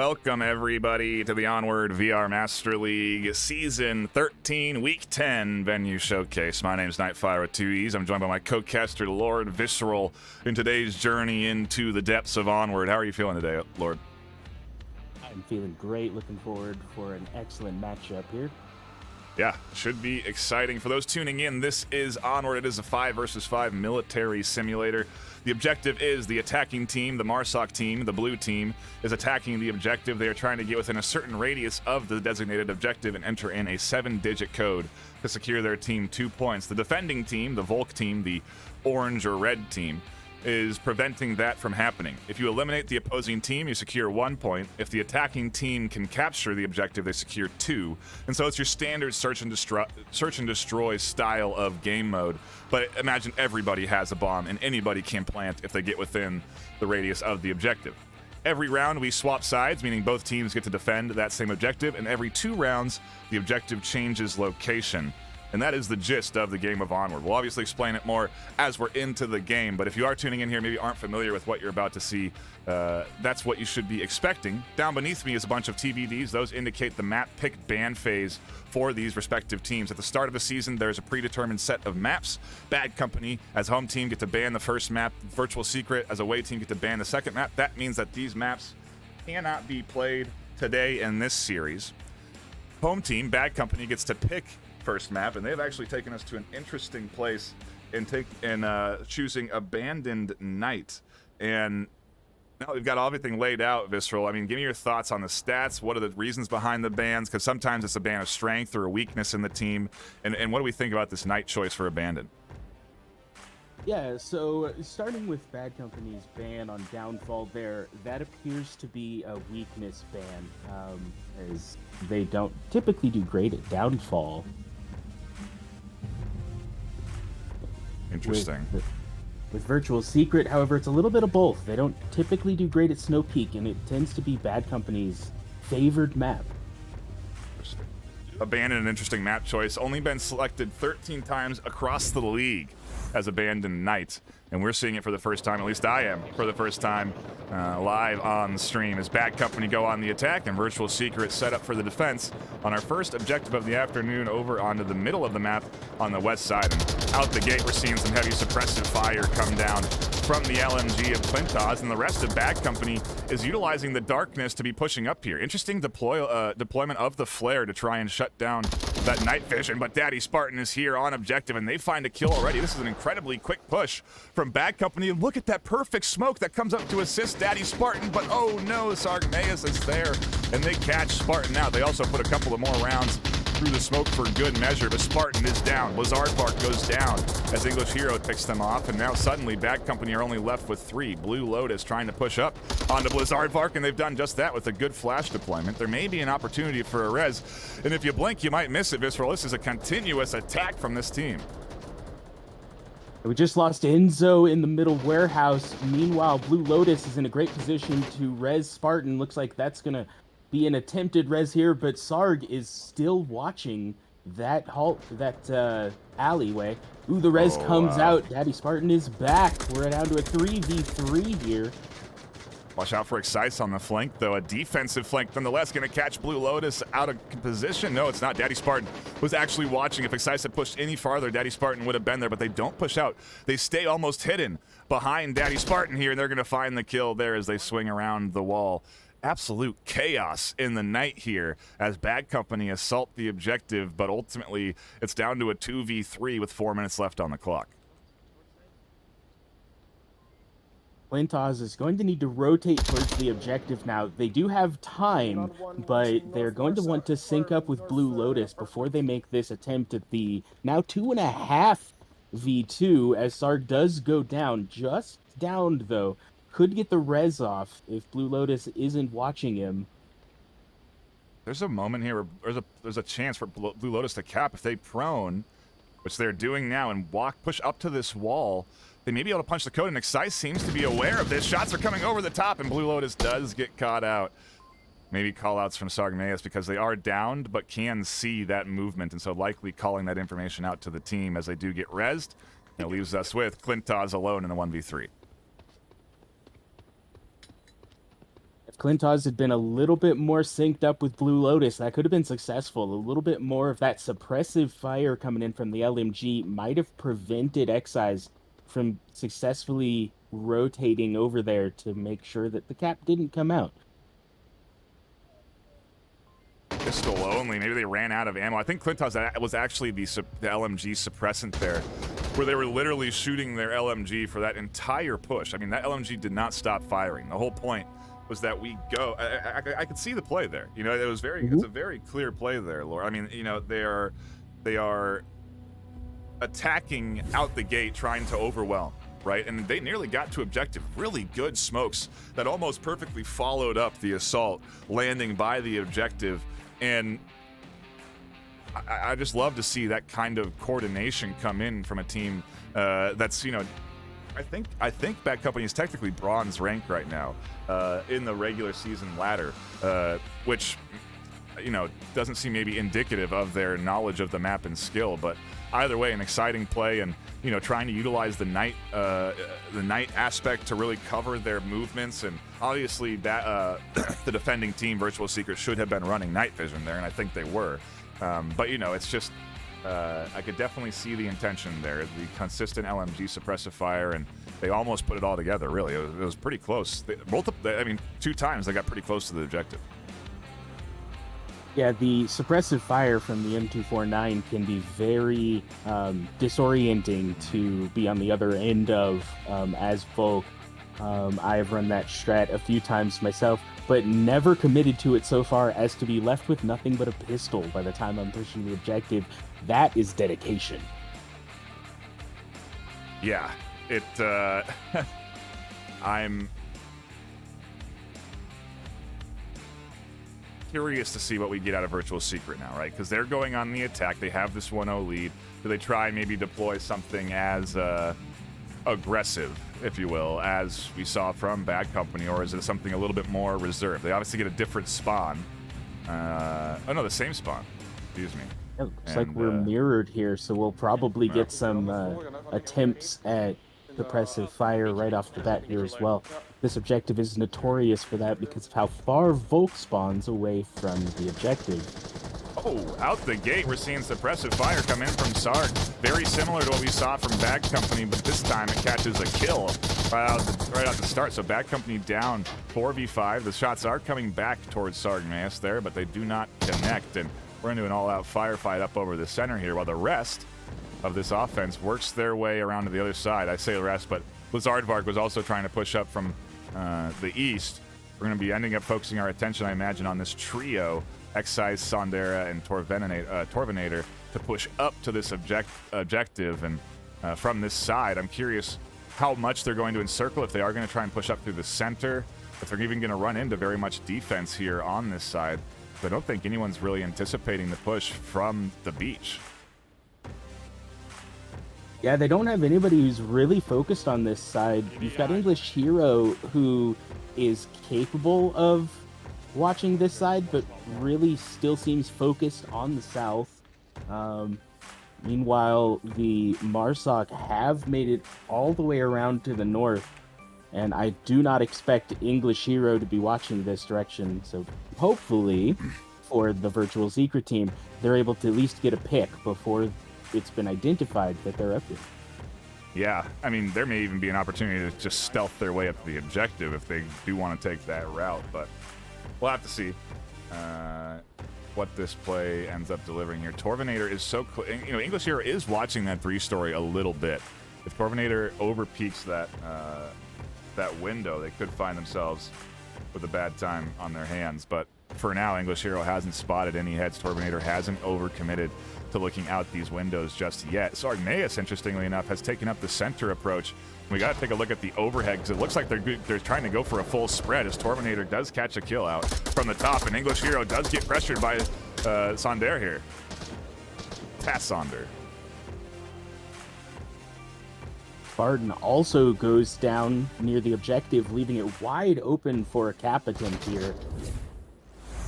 Welcome everybody to the Onward VR Master League Season 13, Week 10 Venue Showcase. My name is Nightfire with 2 E's. I'm joined by my co-caster, Lord Visceral, in today's journey into the depths of Onward. How are you feeling today, Lord? I'm feeling great. Looking forward for an excellent matchup here. Yeah, should be exciting. For those tuning in, this is Onward. It is a 5 versus 5 military simulator. The objective is the attacking team, the Marsoc team, the blue team, is attacking the objective. They are trying to get within a certain radius of the designated objective and enter in a 7-digit code to secure their team 2 points. The defending team, the Volk team, the orange or red team, is preventing that from happening. If you eliminate the opposing team, you secure 1 point. If the attacking team can capture the objective, they secure 2. And so it's your standard search and destroy style of game mode. But imagine everybody has a bomb and anybody can plant if they get within the radius of the objective. Every round we swap sides, meaning both teams get to defend that same objective, and every 2 rounds the objective changes location. And that is the gist of the game of Onward. We'll obviously explain it more as we're into the game, but if you are tuning in here, maybe aren't familiar with what you're about to see, that's what you should be expecting. Down beneath me is a bunch of TBDs. Those indicate the map pick ban phase for these respective teams. At the start of the season, there's a predetermined set of maps. Bad Company, as home team, get to ban the first map. Virtual Secret, as away team, get to ban the second map. That means that these maps cannot be played today in this series. Home team, Bad Company, gets to pick first map, and they've actually taken us to an interesting place in choosing Abandoned Night. And now we've got everything laid out, Visceral. I mean, give me your thoughts on the stats. What are the reasons behind the bans? Because sometimes it's a ban of strength or a weakness in the team. And what do we think about this night choice for Abandoned? Yeah, so starting with Bad Company's ban on Downfall there, that appears to be a weakness ban, as they don't typically do great at Downfall. Interesting. With Virtual Secret, however, it's a little bit of both. They don't typically do great at Snow Peak, and it tends to be Bad Company's favored map. Abandoned, an interesting map choice. Only been selected 13 times across the league as Abandoned Night. And we're seeing it for the first time, at least I am, for the first time live on the stream, as Bad Company go on the attack and Virtual Secret set up for the defense on our first objective of the afternoon over onto the middle of the map on the west side. And out the gate, we're seeing some heavy suppressive fire come down from the LMG of Quintas, and the rest of Bad Company is utilizing the darkness to be pushing up here. Interesting deployment of the flare to try and shut down that night vision, but Daddy Spartan is here on objective, and they find a kill already. This is an incredibly quick push from Bad Company. Look at that perfect smoke that comes up to assist Daddy Spartan, but oh no, Sargmaeus is there, and they catch Spartan out. They also put a couple of more rounds through the smoke for good measure, but Spartan is down. Blizzard Bark goes down as English Hero picks them off, and now suddenly Bad Company are only left with 3. Blue Lotus trying to push up onto Blizzard Bark, and they've done just that with a good flash deployment. There may be an opportunity for a res, and if you blink, you might miss it, Visceral. This is a continuous attack from this team. We just lost Enzo in the middle warehouse. Meanwhile, Blue Lotus is in a great position to res Spartan. Looks like that's going to be an attempted res here, but Sarg is still watching that alleyway. Ooh, the res comes out. Daddy Spartan is back. We're down to a 3v3 here. Watch out for Excise on the flank, though. A defensive flank, nonetheless, going to catch Blue Lotus out of position. No, it's not. Daddy Spartan was actually watching. If Excise had pushed any farther, Daddy Spartan would have been there, but they don't push out. They stay almost hidden behind Daddy Spartan here, and they're going to find the kill there as they swing around the wall. Absolute chaos in the night here as Bad Company assault the objective, but ultimately it's down to a 2v3 with 4 minutes left on the clock. Quintas is going to need to rotate towards the objective now. They do have time, but they're going to want to sync up with Blue Lotus before they make this attempt at the now 2.5v2, as Sarg does go down. Just downed, though. Could get the res off if Blue Lotus isn't watching him. There's a moment here where there's a chance for Blue Lotus to cap if they prone, which they're doing now, and push up to this wall. They may be able to punch the code, and Excise seems to be aware of this. Shots are coming over the top, and Blue Lotus does get caught out. Maybe call-outs from Sargmaeus because they are downed, but can see that movement, and so likely calling that information out to the team as they do get rezzed. And it leaves us with Quintas alone in the 1v3. Clintos had been a little bit more synced up with Blue Lotus, that could have been successful. A little bit more of that suppressive fire coming in from the LMG might have prevented Excise from successfully rotating over there to make sure that the cap didn't come out. Pistol only. Maybe they ran out of ammo. I think Clintos was actually the LMG suppressant there, where they were literally shooting their LMG for that entire push. I mean, that LMG did not stop firing. The whole point was that we go. I could see the play there. You know, it was very. It's a very clear play there, Laura. I mean, you know, they are attacking out the gate, trying to overwhelm. Right, and they nearly got to objective. Really good smokes that almost perfectly followed up the assault, landing by the objective. And I just love to see that kind of coordination come in from a team that's, you know, I think Bad Company is technically bronze rank right now in the regular season ladder, which, you know, doesn't seem maybe indicative of their knowledge of the map and skill. But either way, an exciting play, and you know, trying to utilize the night aspect to really cover their movements. And obviously that the defending team, Virtual Secret, should have been running night vision there, and I think they were. But you know, it's just I could definitely see the intention there, the consistent LMG suppressive fire, and they almost put it all together. Really, it was pretty close. I mean, 2 times they got pretty close to the objective. Yeah, the suppressive fire from the M249 can be very disorienting to be on the other end of as Volk. I've run that strat a few times myself, but never committed to it so far as to be left with nothing but a pistol by the time I'm pushing the objective. That is dedication. Yeah, it. I'm curious to see what we get out of Virtual Secret now, right? Because they're going on the attack. They have this 1-0 lead. Do they try maybe deploy something as aggressive, if you will, as we saw from Bad Company, or is it something a little bit more reserved? They obviously get a different spawn. Oh no, the same spawn. Excuse me. It looks like we're mirrored here, so we'll probably get some attempts at suppressive fire right off the bat here as well. This objective is notorious for that because of how far Volk spawns away from the objective. Oh, out the gate, we're seeing suppressive fire come in from Sarg. Very similar to what we saw from Bad Company, but this time it catches a kill right out the start. So Bad Company down 4v5. The shots are coming back towards Sarg Maas there, but they do not connect. And we're into an all-out firefight up over the center here, while the rest of this offense works their way around to the other side. I say the rest, but Blizzardvark was also trying to push up from the east. We're going to be ending up focusing our attention, I imagine, on this trio, Excise, Sondera, and Torvenator, to push up to this objective. And from this side, I'm curious how much they're going to encircle, if they are going to try and push up through the center, if they're even going to run into very much defense here on this side. But I don't think anyone's really anticipating the push from the beach. Yeah, they don't have anybody who's really focused on this side. You've got English Hero, who is capable of watching this side, but really still seems focused on the south. Meanwhile, the Marsoc have made it all the way around to the north, and I do not expect English Hero to be watching this direction, so hopefully, for the Virtual Secret team, they're able to at least get a pick before it's been identified that they're up here. Yeah, I mean, there may even be an opportunity to just stealth their way up to the objective if they do want to take that route, but we'll have to see what this play ends up delivering here. Torvenator is so you know, English Hero is watching that 3-story a little bit. If Torvenator overpeaks that window, they could find themselves with a bad time on their hands. But for now, English Hero hasn't spotted any heads. Torvenator hasn't overcommitted to looking out these windows just yet. Sarg Maas, interestingly enough, has taken up the center approach. We got to take a look at the overhead, because it looks like they're trying to go for a full spread, as Torvenator does catch a kill out from the top, and English Hero does get pressured by Sonder here. Sonder. Spartan also goes down near the objective, leaving it wide open for a cap attempt here.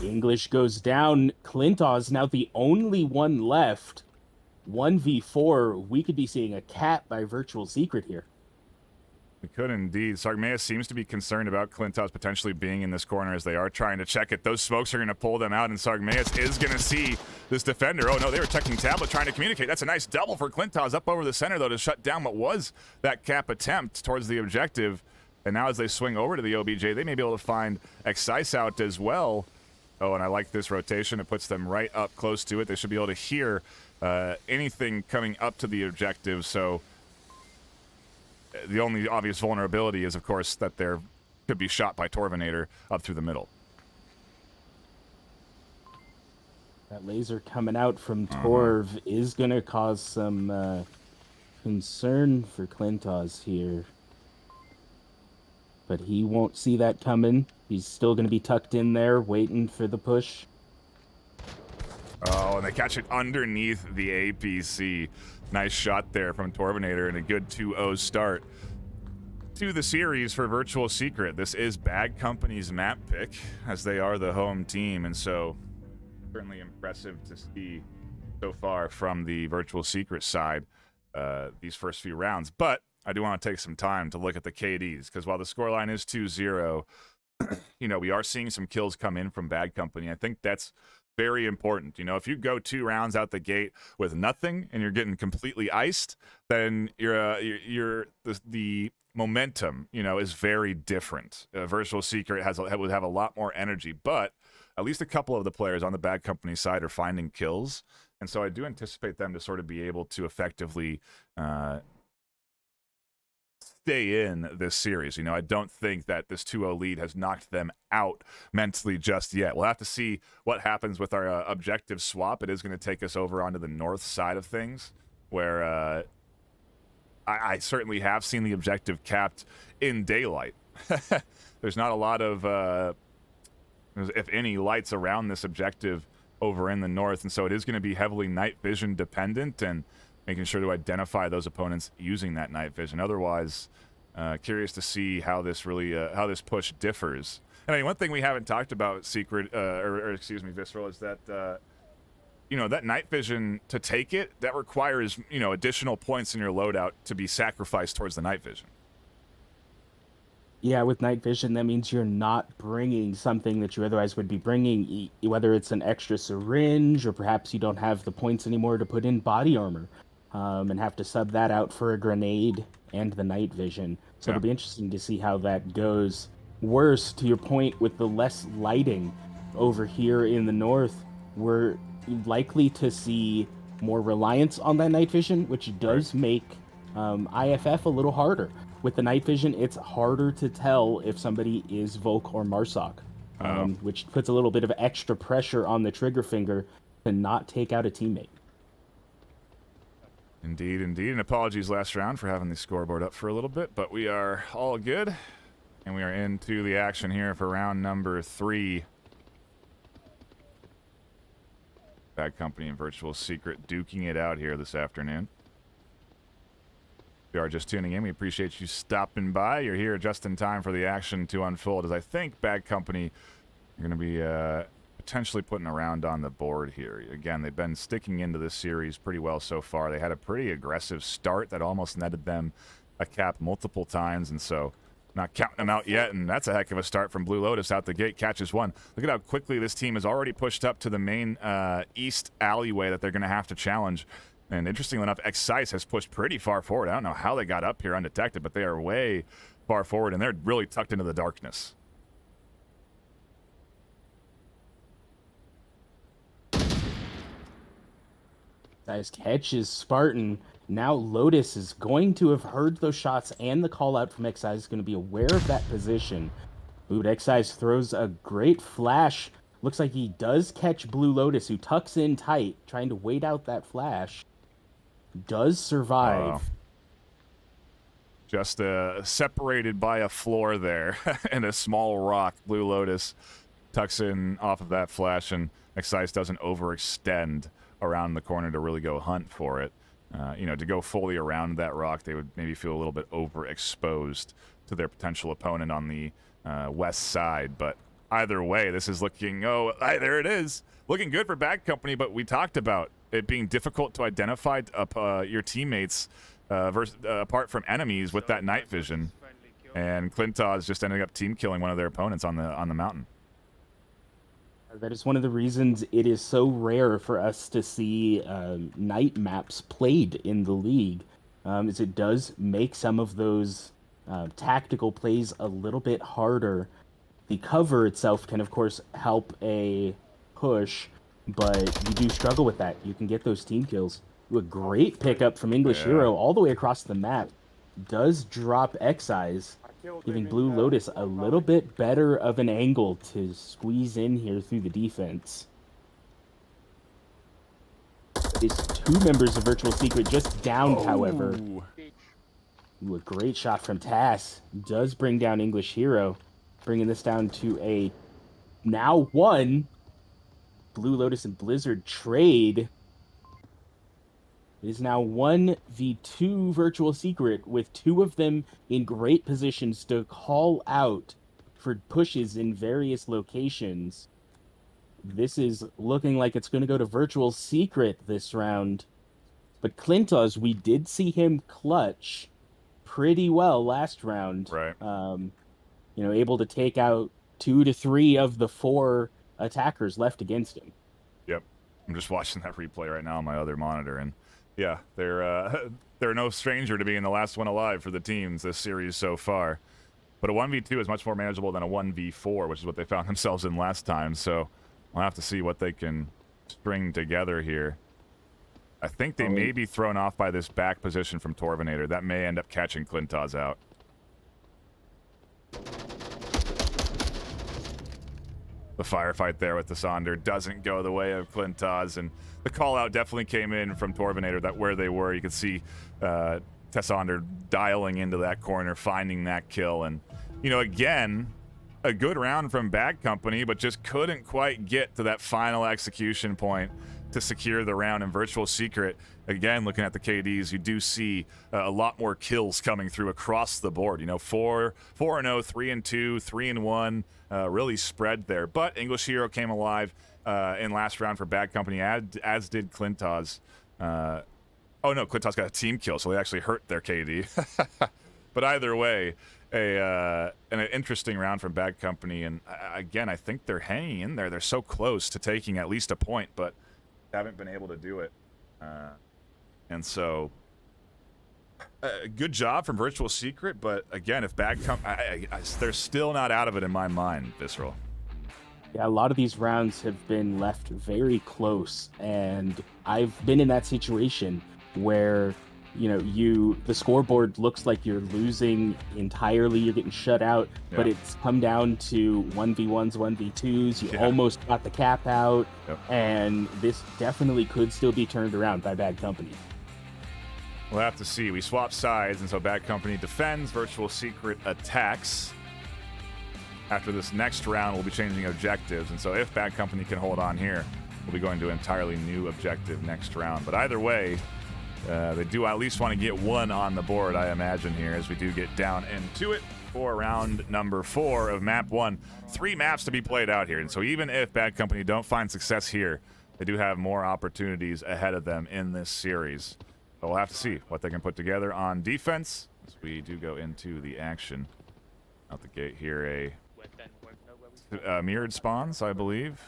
English goes down. Clintos now the only one left. 1v4. We could be seeing a cap by Virtual Secret here. We could indeed. Sargmea seems to be concerned about Klintos potentially being in this corner as they are trying to check it. Those smokes are going to pull them out, and Sargmea is going to see this defender. Oh, no, they were checking tablet, trying to communicate. That's a nice double for Klintos up over the center, though, to shut down what was that cap attempt towards the objective. And now as they swing over to the OBJ, they may be able to find Excise out as well. Oh, and I like this rotation. It puts them right up close to it. They should be able to hear anything coming up to the objective, so... The only obvious vulnerability is, of course, that there could be shot by Torvinator up through the middle. That laser coming out from Torv is going to cause some concern for Klintos here. But he won't see that coming. He's still going to be tucked in there, waiting for the push. Oh, and they catch it underneath the APC. Nice shot there from Torvinator and a good 2-0 start to the series for Virtual Secret. This is Bad Company's map pick, as they are the home team, and so certainly impressive to see so far from the Virtual Secret side these first few rounds. But I do want to take some time to look at the KDs, because while the scoreline is 2-0, you know, we are seeing some kills come in from Bad Company. I think that's very important. You know, if you go 2 rounds out the gate with nothing and you're getting completely iced, then the momentum, you know, is very different. Virtual Secret would have a lot more energy, but at least a couple of the players on the Bad Company side are finding kills, and so I do anticipate them to sort of be able to effectively stay in this series. You know, I don't think that this 2-0 lead has knocked them out mentally just yet. We'll have to see what happens with our objective swap. It is going to take us over onto the north side of things, where I certainly have seen the objective capped in daylight. There's not a lot of, if any, lights around this objective over in the north, and so it is going to be heavily night vision dependent, and making sure to identify those opponents using that night vision. Otherwise, curious to see how this really, how this push differs. And I mean, one thing we haven't talked about, Secret, or excuse me, Visceral, is that, you know, that night vision, to take it, that requires, you know, additional points in your loadout to be sacrificed towards the night vision. Yeah, with night vision, that means you're not bringing something that you otherwise would be bringing, whether it's an extra syringe or perhaps you don't have the points anymore to put in body armor. And have to sub that out for a grenade and the night vision. So it'll be interesting to see how that goes. Worse, to your point, with the less lighting over here in the north, we're likely to see more reliance on that night vision, which does make IFF a little harder. With the night vision, it's harder to tell if somebody is Volk or Marsoc, which puts a little bit of extra pressure on the trigger finger to not take out a teammate. Indeed, indeed. And apologies last round for having the scoreboard up for a little bit, but we are all good. And we are into the action here for round number 3. Bad Company and Virtual Secret duking it out here this afternoon. If you are just tuning in, we appreciate you stopping by. You're here just in time for the action to unfold, as I think Bad Company are going to be potentially putting a round on the board here. Again, they've been sticking into this series pretty well so far. They had a pretty aggressive start that almost netted them a cap multiple times, and so not counting them out yet, and that's a heck of a start from Blue Lotus out the gate, catches one. Look at how quickly this team has already pushed up to the main east alleyway that they're going to have to challenge. And interestingly enough, Excise has pushed pretty far forward. I don't know how they got up here undetected, but they are way far forward, and they're really tucked into the darkness. Guys, catches Spartan. Now Lotus is going to have heard those shots, and the call out from Excise is going to be aware of that position. But Excise throws a great flash. Looks like he does catch Blue Lotus, who tucks in tight, trying to wait out that flash. Does survive. Just separated by a floor there and a small rock. Blue Lotus tucks in off of that flash, and Excise doesn't overextend around the corner to really go hunt for it. You know, to go fully around that rock, they would maybe feel a little bit overexposed to their potential opponent on the west side. But either way, this is looking, there it is. Looking good for Bad Company, but we talked about it being difficult to identify your teammates apart from enemies with that night vision. and Clintos just ended up team killing one of their opponents on the mountain. That is one of the reasons it is so rare for us to see night maps played in the league, is it does make some of those tactical plays a little bit harder. The cover itself can, of course, help a push, but you do struggle with that. You can get those team kills. A great pickup from English Hero all the way across the map. Does drop X-Eyes, giving Blue Lotus a little bit better of an angle to squeeze in here through the defense. These two members of Virtual Secret just downed, however. Ooh, a great shot from Tass. Does bring down English Hero, bringing this down to a now 1 Blue Lotus and Blizzard trade. It is now 1v2 Virtual Secret, with 2 of them in great positions to call out for pushes in various locations. This is looking like it's going to go to Virtual Secret this round. But Clintos, we did see him clutch pretty well last round. Right. Able to take out 2 to 3 of the 4 attackers left against him. Yep. I'm just watching that replay right now on my other monitor, and yeah, they're no stranger to being the last one alive for the teams this series so far. But a 1v2 is much more manageable than a 1v4, which is what they found themselves in last time. So we'll have to see what they can string together here. I think they may be thrown off by this back position from Torvinator. That may end up catching Clintos out. The firefight there with the Sonder doesn't go the way of Clintos, and the call out definitely came in from Torvinator that where they were. You could see Tessander dialing into that corner, finding that kill, and again, a good round from Bad Company, but just couldn't quite get to that final execution point to secure the round in Virtual Secret. Again, looking at the KDs, you do see a lot more kills coming through across the board. 4-0, 3-2, 3-1, really spread there. But English Hero came alive in last round for Bad Company, as did Clintos. Oh no, Clintos got a team kill, so they actually hurt their KD. But either way, an interesting round from Bad Company, and again, I think they're hanging in there. They're so close to taking at least a point, but haven't been able to do it. And so, good job from Virtual Secret, but again, if Bad Company, they're still not out of it in my mind, Visceral. Yeah, a lot of these rounds have been left very close, and I've been in that situation where the scoreboard looks like you're losing entirely, you're getting shut out, but it's come down to 1v1s, 1v2s, you almost got the cap out, and this definitely could still be turned around by Bad Company. We'll have to see. We swap sides, and so Bad Company defends, Virtual Secret attacks. After this next round, we'll be changing objectives, and so if Bad Company can hold on here, we'll be going to an entirely new objective next round. But either way, they do at least want to get 1 on the board, I imagine, here, as we do get down into it for round number 4 of map 1. 3 maps to be played out here, and so even if Bad Company don't find success here, they do have more opportunities ahead of them in this series. So we'll have to see what they can put together on defense as we do go into the action. Out the gate here, a mirrored spawns, I believe.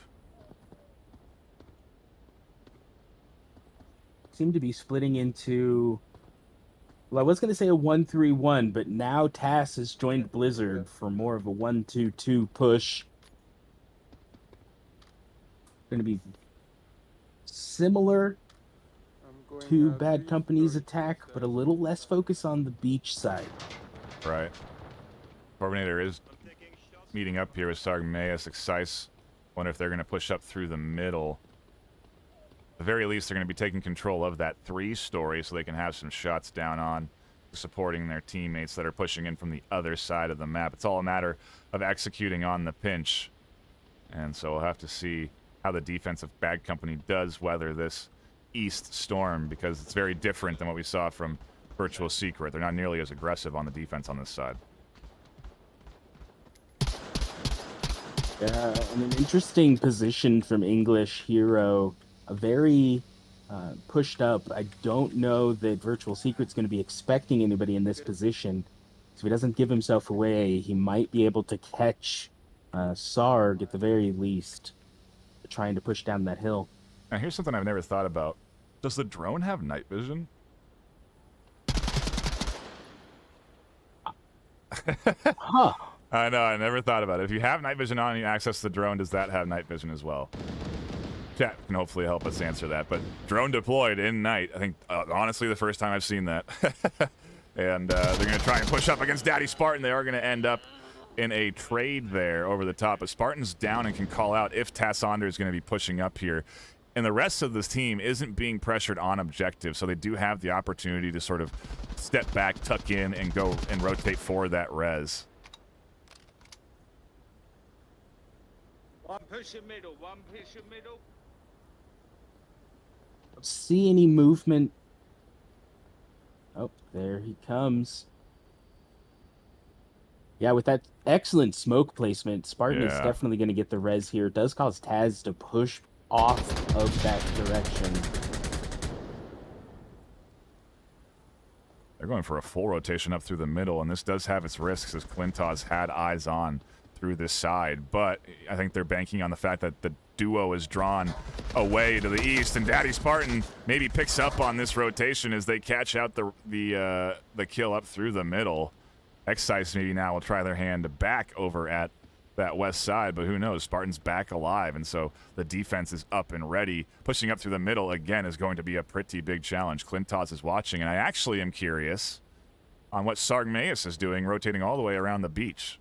Seem to be splitting into, well, I was going to say a 1-3-1, but now Tass has joined Blizzard for more of a 1-2-2 push. Going to be similar to Bad Company's attack, but a little less focus on the beach side. Right. Corbinator is meeting up here with Sargmaeus, Excise. Wonder if they're going to push up through the middle. At the very least, they're going to be taking control of that 3-story so they can have some shots down on, supporting their teammates that are pushing in from the other side of the map. It's all a matter of executing on the pinch. And so we'll have to see how the defense of Bad Company does weather this east storm, because it's very different than what we saw from Virtual Secret. They're not nearly as aggressive on the defense on this side. An interesting position from English Hero. A very pushed up. I don't know that Virtual Secret's going to be expecting anybody in this position. So if he doesn't give himself away, he might be able to catch Sarg at the very least, trying to push down that hill. Now, here's something I've never thought about. Does the drone have night vision? Huh. I know, I never thought about it. If you have night vision on and you access the drone, does that have night vision as well? Chat can hopefully help us answer that. But drone deployed in night, I think, honestly, the first time I've seen that. And they're going to try and push up against Daddy Spartan. They are going to end up in a trade there over the top. But Spartan's down and can call out if Tassander is going to be pushing up here. And the rest of this team isn't being pressured on objective, so they do have the opportunity to sort of step back, tuck in, and go and rotate for that res. One push in middle, one push in middle. Don't see any movement. Oh, there he comes. Yeah, with that excellent smoke placement, Spartan is definitely going to get the res here. It does cause Taz to push off of that direction. They're going for a full rotation up through the middle, and this does have its risks as Clintos had eyes on through this side, but I think they're banking on the fact that the duo is drawn away to the east, and Daddy Spartan maybe picks up on this rotation as they catch out the kill up through the middle. Excise maybe now will try their hand back over at that west side, but who knows? Spartan's back alive, and so the defense is up and ready. Pushing up through the middle again is going to be a pretty big challenge. Clintos is watching, and I actually am curious on what Sargmaeus is doing, rotating all the way around the beach.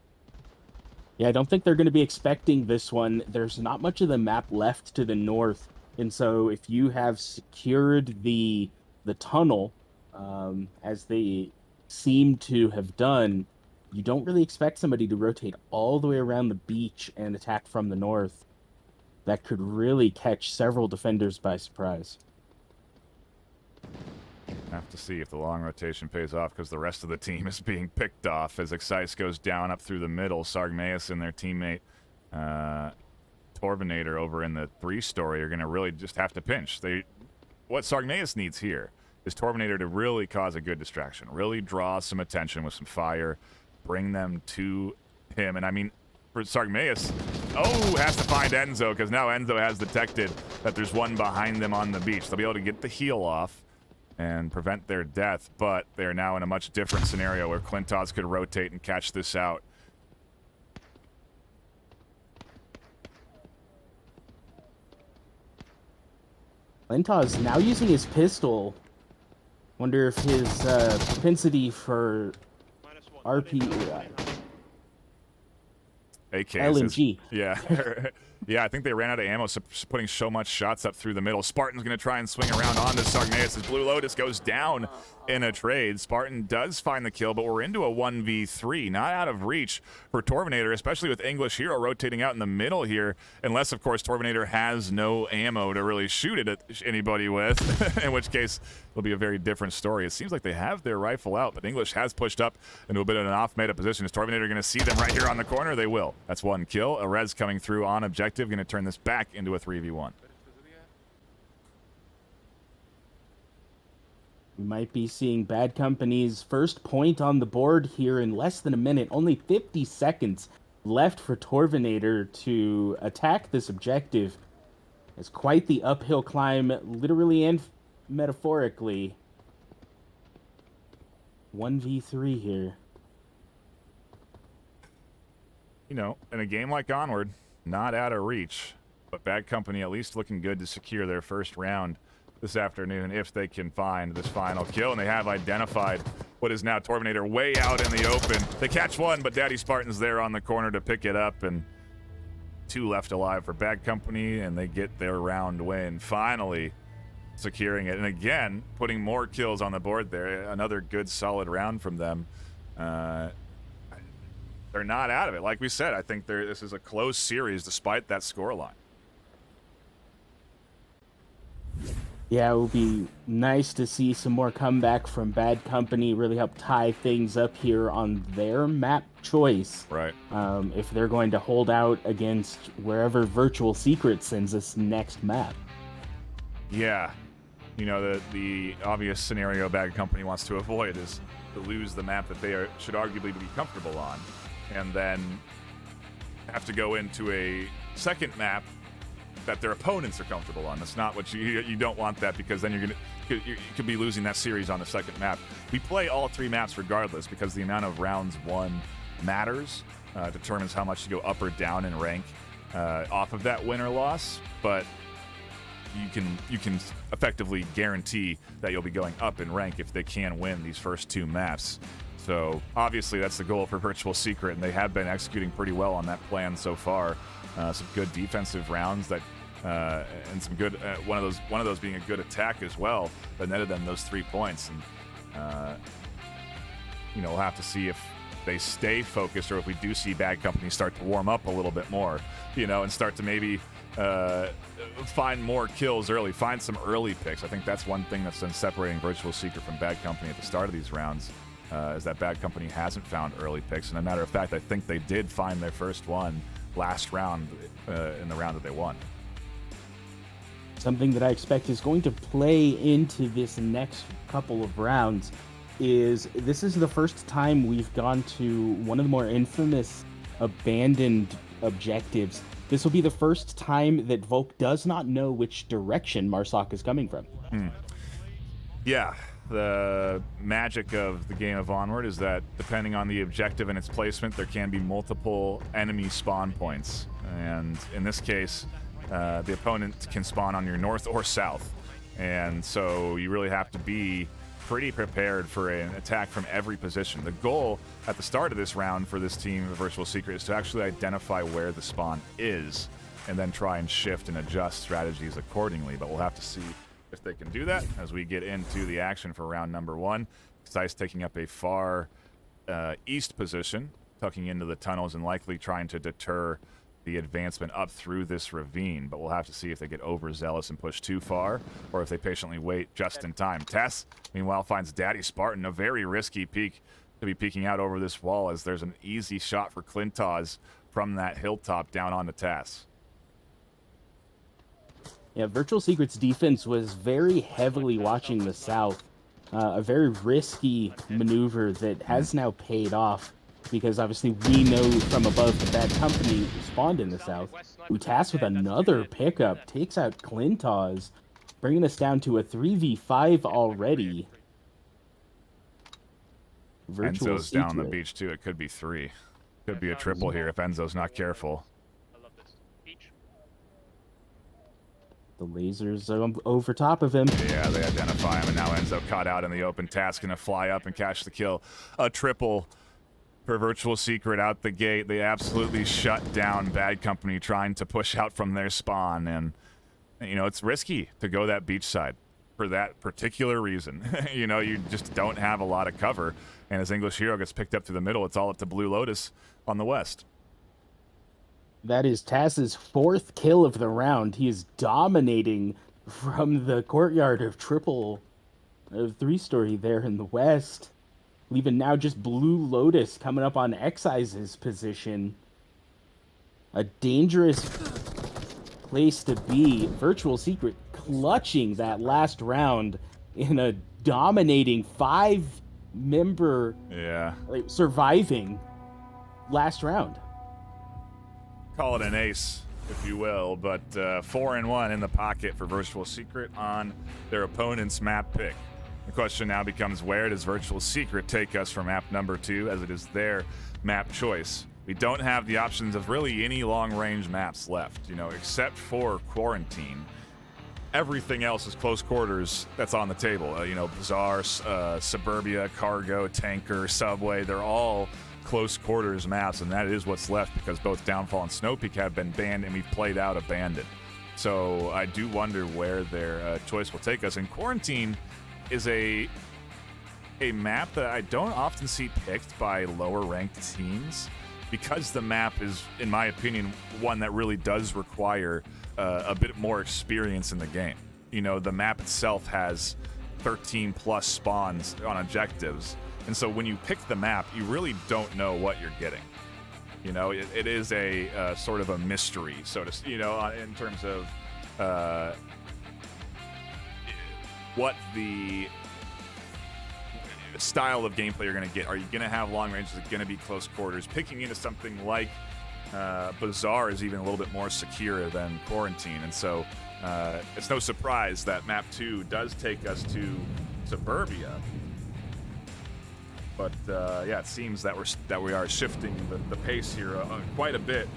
Yeah, I don't think they're going to be expecting this one. There's not much of the map left to the north, and so if you have secured the tunnel, as they seem to have done, you don't really expect somebody to rotate all the way around the beach and attack from the north. That could really catch several defenders by surprise. Have to see if the long rotation pays off, because the rest of the team is being picked off as Excise goes down up through the middle. Sargmaeus and their teammate Torvinator over in the 3-story are going to really just have to pinch. What Sargmaeus needs here is Torvinator to really cause a good distraction, really draw some attention with some fire, bring them to him. And I mean, for Sargmaeus, has to find Enzo, because now Enzo has detected that there's one behind them on the beach. They'll be able to get the heal off and prevent their death, but they're now in a much different scenario where Clintos could rotate and catch this out. Clintos now using his pistol. Wonder if his propensity for RP... AKs LMG. Yeah. Yeah, I think they ran out of ammo, so putting so much shots up through the middle. Spartan's going to try and swing around onto Sargmaeus as Blue Lotus goes down in a trade. Spartan does find the kill, but we're into a 1v3. Not out of reach for Torvinator, especially with English Hero rotating out in the middle here. Unless, of course, Torvinator has no ammo to really shoot it at anybody with, in which case it'll be a very different story. It seems like they have their rifle out, but English has pushed up into a bit of an off-meta position. Is Torvinator going to see them right here on the corner? They will. That's one kill. A res coming through on objective. Going to turn this back into a 3v1. We might be seeing Bad Company's first point on the board here in less than a minute. Only 50 seconds left for Torvinator to attack this objective. It's quite the uphill climb, literally and metaphorically. 1v3 here. You know, in a game like Onward, not out of reach, but Bad Company at least looking good to secure their first round this afternoon if they can find this final kill. And they have identified what is now Torvinator way out in the open. They catch one, but Daddy Spartan's there on the corner to pick it up, and 2 left alive for Bad Company, and they get their round win, finally securing it. And again, putting more kills on the board there. Another good, solid round from them. They're not out of it. Like we said, I think this is a close series despite that scoreline. Yeah, it would be nice to see some more comeback from Bad Company, really help tie things up here on their map choice. Right. If they're going to hold out against wherever Virtual Secret sends us next map. Yeah. You know, the obvious scenario Bad Company wants to avoid is to lose the map that they should arguably be comfortable on, and then have to go into a second map that their opponents are comfortable on. That's not what you don't want that, because then you could be losing that series on the second map. We play all 3 maps regardless, because the amount of rounds won matters, determines how much you go up or down in rank off of that win or loss. But you can effectively guarantee that you'll be going up in rank if they can win these first 2 maps. So obviously that's the goal for Virtual Secret, and they have been executing pretty well on that plan so far. Some good defensive rounds that and some good one of those being a good attack as well that netted them those 3 points. And we'll have to see if they stay focused, or if we do see Bad Company start to warm up a little bit more, and start to maybe find more kills early, find some early picks. I think that's one thing that's been separating Virtual Secret from Bad Company at the start of these rounds, is that Bad Company hasn't found early picks. And a matter of fact, I think they did find their first one last round, in the round that they won. Something that I expect is going to play into this next couple of rounds is this is the first time we've gone to one of the more infamous abandoned objectives. This will be the first time that Volk does not know which direction Marsoc is coming from. Yeah, the magic of the game of Onward is that depending on the objective and its placement, there can be multiple enemy spawn points. And in this case, the opponent can spawn on your north or south. And so you really have to be pretty prepared for an attack from every position. The goal at the start of this round for this team of Virtual Secret is to actually identify where the spawn is, and then try and shift and adjust strategies accordingly. But we'll have to see if they can do that as we get into the action for round number 1. Zeiss taking up a far east position, tucking into the tunnels and likely trying to deter the advancement up through this ravine. But we'll have to see if they get overzealous and push too far, or if they patiently wait just in time. Tess, meanwhile, finds Daddy Spartan, a very risky peek to be peeking out over this wall, as there's an easy shot for Clintoz from that hilltop down on the Tess. Yeah, Virtual Secret's defense was very heavily watching the south. A very risky maneuver that has now paid off, because obviously we know from above that Bad Company spawned in the south. Utas with another pickup takes out Clintoz, bringing us down to a 3v5 already. Enzo's down on the beach too. It could be 3. Could be a triple here if Enzo's not careful. The lasers are over top of him. Yeah, they identify him, and now Enzo caught out in the open. Task gonna fly up and catch the kill. A triple for Virtual Secret out the gate. They absolutely shut down Bad Company trying to push out from their spawn, and it's risky to go that beach side for that particular reason. You just don't have a lot of cover, and as English Hero gets picked up through the middle, it's all up to Blue Lotus on the west. That is Taz's 4th kill of the round. He is dominating from the courtyard of 3-story there in the west. Leaving now just Blue Lotus coming up on Excise's position. A dangerous place to be. Virtual Secret clutching that last round in a dominating 5-member surviving last round. Call it an ace, if you will, but 4-1 in the pocket for Virtual Secret on their opponent's map pick. The question now becomes, where does Virtual Secret take us for map number 2, as it is their map choice? We don't have the options of really any long-range maps left, except for Quarantine. Everything else is close quarters that's on the table. Bazaar, Suburbia, Cargo, Tanker, Subway, they're all close quarters maps, and that is what's left, because both Downfall and Snowpeak have been banned, and we've played out Abandoned. So I do wonder where their choice will take us. And Quarantine is a map that I don't often see picked by lower ranked teams, because the map is, in my opinion, one that really does require a bit more experience in the game. The map itself has 13 plus spawns on objectives, and so when you pick the map, you really don't know what you're getting. It is a sort of a mystery, so to in terms of what the style of gameplay you're going to get. Are you going to have long range? Is it going to be close quarters? Picking into something like Bazaar is even a little bit more secure than Quarantine, and so it's no surprise that map 2 does take us to Suburbia. But yeah, it seems that we are shifting the pace here quite a bit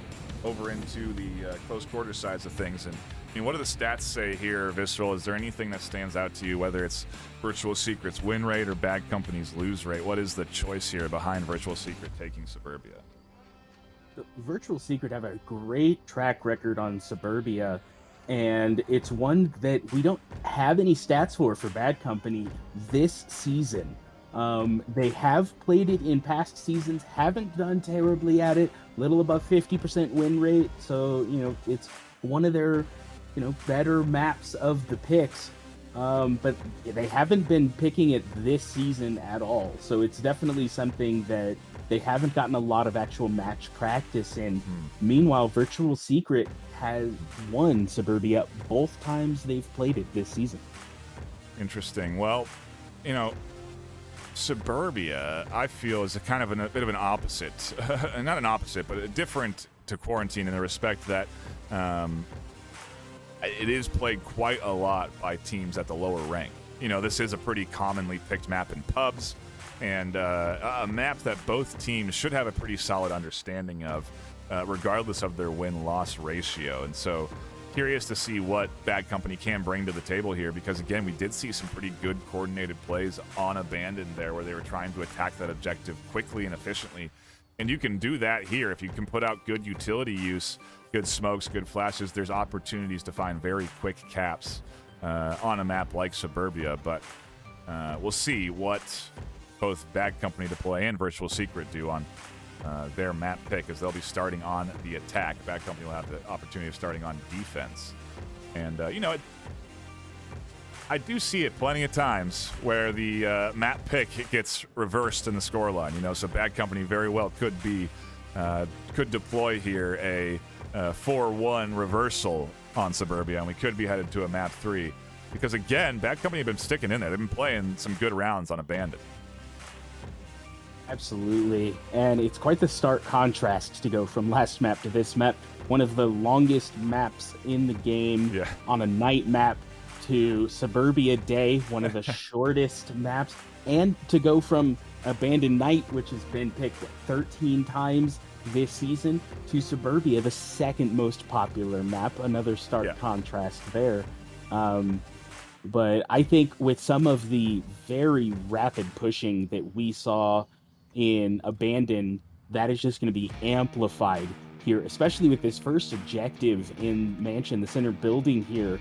over into the close quarter sides of things. And I mean, what do the stats say here, Visceral? Is there anything that stands out to you, whether it's Virtual Secret's win rate or Bad Company's lose rate? What is the choice here behind Virtual Secret taking Suburbia? Virtual Secret have a great track record on Suburbia, and it's one that we don't have any stats for Bad Company this season. They have played it in past seasons, haven't done terribly at it, little above 50% win rate, so, you know, it's one of their, you know, better maps of the picks, but they haven't been picking it this season at all, so it's definitely something that they haven't gotten a lot of actual match practice in. Meanwhile, Virtual Secret has won Suburbia both times they've played it this season. Interesting. Well, you know, Suburbia, I feel, is a kind of a bit of an opposite. Not an opposite, but a different to Quarantine in the respect that it is played quite a lot by teams at the lower rank. You know, this is a pretty commonly picked map in pubs, and a map that both teams should have a pretty solid understanding of, regardless of their win-loss ratio. And so, curious to see what Bad Company can bring to the table here, because again, we did see some pretty good coordinated plays on Abandoned there, where they were trying to attack that objective quickly and efficiently. And you can do that here if you can put out good utility use, good smokes, good flashes. There's opportunities to find very quick caps on a map like Suburbia, but we'll see what both Bad Company Deploy and Virtual Secret do on their map pick, as they'll be starting on the attack. Bad Company will have the opportunity of starting on defense. And, you know, I do see it plenty of times where the map pick gets reversed in the scoreline, you know, so Bad Company very well could deploy here a 4-1 reversal on Suburbia, and we could be headed to a map 3. Because, again, Bad Company have been sticking in there. They've been playing some good rounds on Abandoned. Absolutely, and it's quite the stark contrast to go from last map to this map. One of the longest maps in the game on a night map to Suburbia Day, one of the shortest maps, and to go from Abandoned Night, which has been picked 13 times this season, to Suburbia, the second most popular map. Another stark contrast there. But I think with some of the very rapid pushing that we saw in Abandon, that is just going to be amplified here, especially with this first objective in Mansion, the center building here.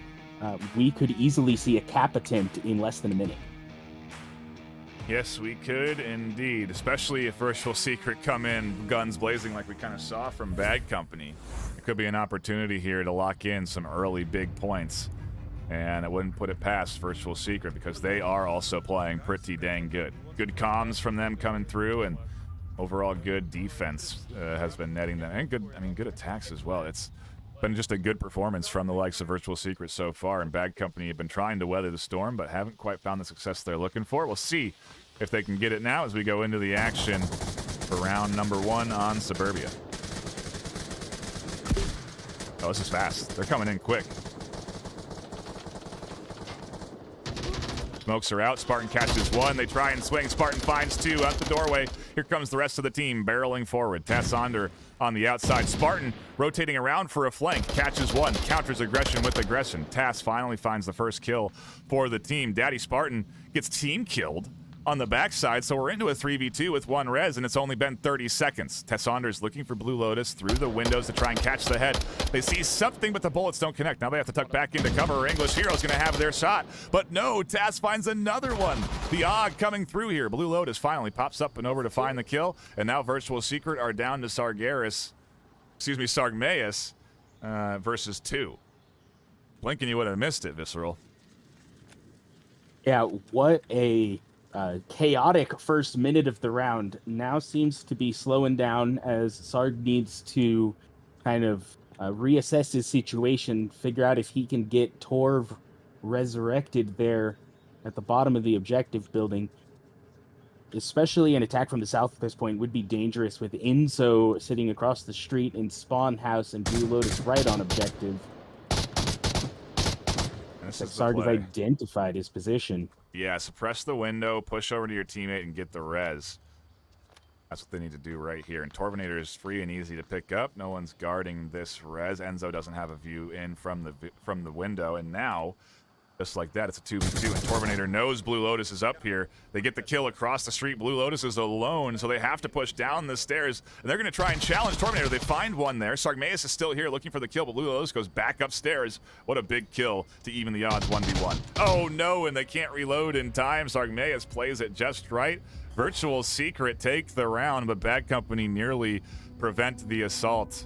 We could easily see a cap attempt in less than a minute. Yes, we could indeed, especially if Virtual Secret come in guns blazing like we kind of saw from Bad Company. It could be an opportunity here to lock in some early big points, and I wouldn't put it past Virtual Secret, because they are also playing pretty dang good. Good comms from them coming through, and overall good defense has been netting them, and good attacks as well. It's been just a good performance from the likes of Virtual Secret so far, and Bad Company have been trying to weather the storm, but haven't quite found the success they're looking for. We'll see if they can get it now as we go into the action for round number 1 on Suburbia. Oh, this is fast. They're coming in quick. Smokes are out. Spartan catches 1. They try and swing. Spartan finds 2 out the doorway. Here comes the rest of the team barreling forward. Tassonder on the outside. Spartan rotating around for a flank. Catches 1. Counters aggression with aggression. Tass finally finds the first kill for the team. Daddy Spartan gets team killed on the backside, so we're into a 3v2 with 1 res, and it's only been 30 seconds. Tassander's looking for Blue Lotus through the windows to try and catch the head. They see something, but the bullets don't connect. Now they have to tuck back into cover. English Hero's going to have their shot, but no, Tass finds another one. The AUG coming through here. Blue Lotus finally pops up and over to find the kill, and now Virtual Secret are down to Sargeras, Sargmaeus versus 2. Blinking, you would have missed it, Visceral. Yeah, what a chaotic first minute of the round. Now seems to be slowing down as Sarg needs to kind of reassess his situation, figure out if he can get Torv resurrected there. at the bottom of the objective building. Especially an attack from the south at this point would be dangerous with Enzo sitting across the street in Spawn House and Blue Lotus right on objective. Sarg has identified his position. Yeah, suppress the window, push over to your teammate, and get the res. That's what they need to do right here. And Torvinator is free and easy to pick up. No one's guarding this res. Enzo doesn't have a view in from the window, and now, just like that, it's a 2v2, and Torvinator knows Blue Lotus is up here. They get the kill across the street. Blue Lotus is alone, so they have to push down the stairs, and they're going to try and challenge Torvinator. They find one there. Sargmaeus is still here looking for the kill, but Blue Lotus goes back upstairs. What a big kill to even the odds 1v1. Oh, no, and they can't reload in time. Sargmaeus plays it just right. Virtual Secret take the round, but Bad Company nearly prevent the assault.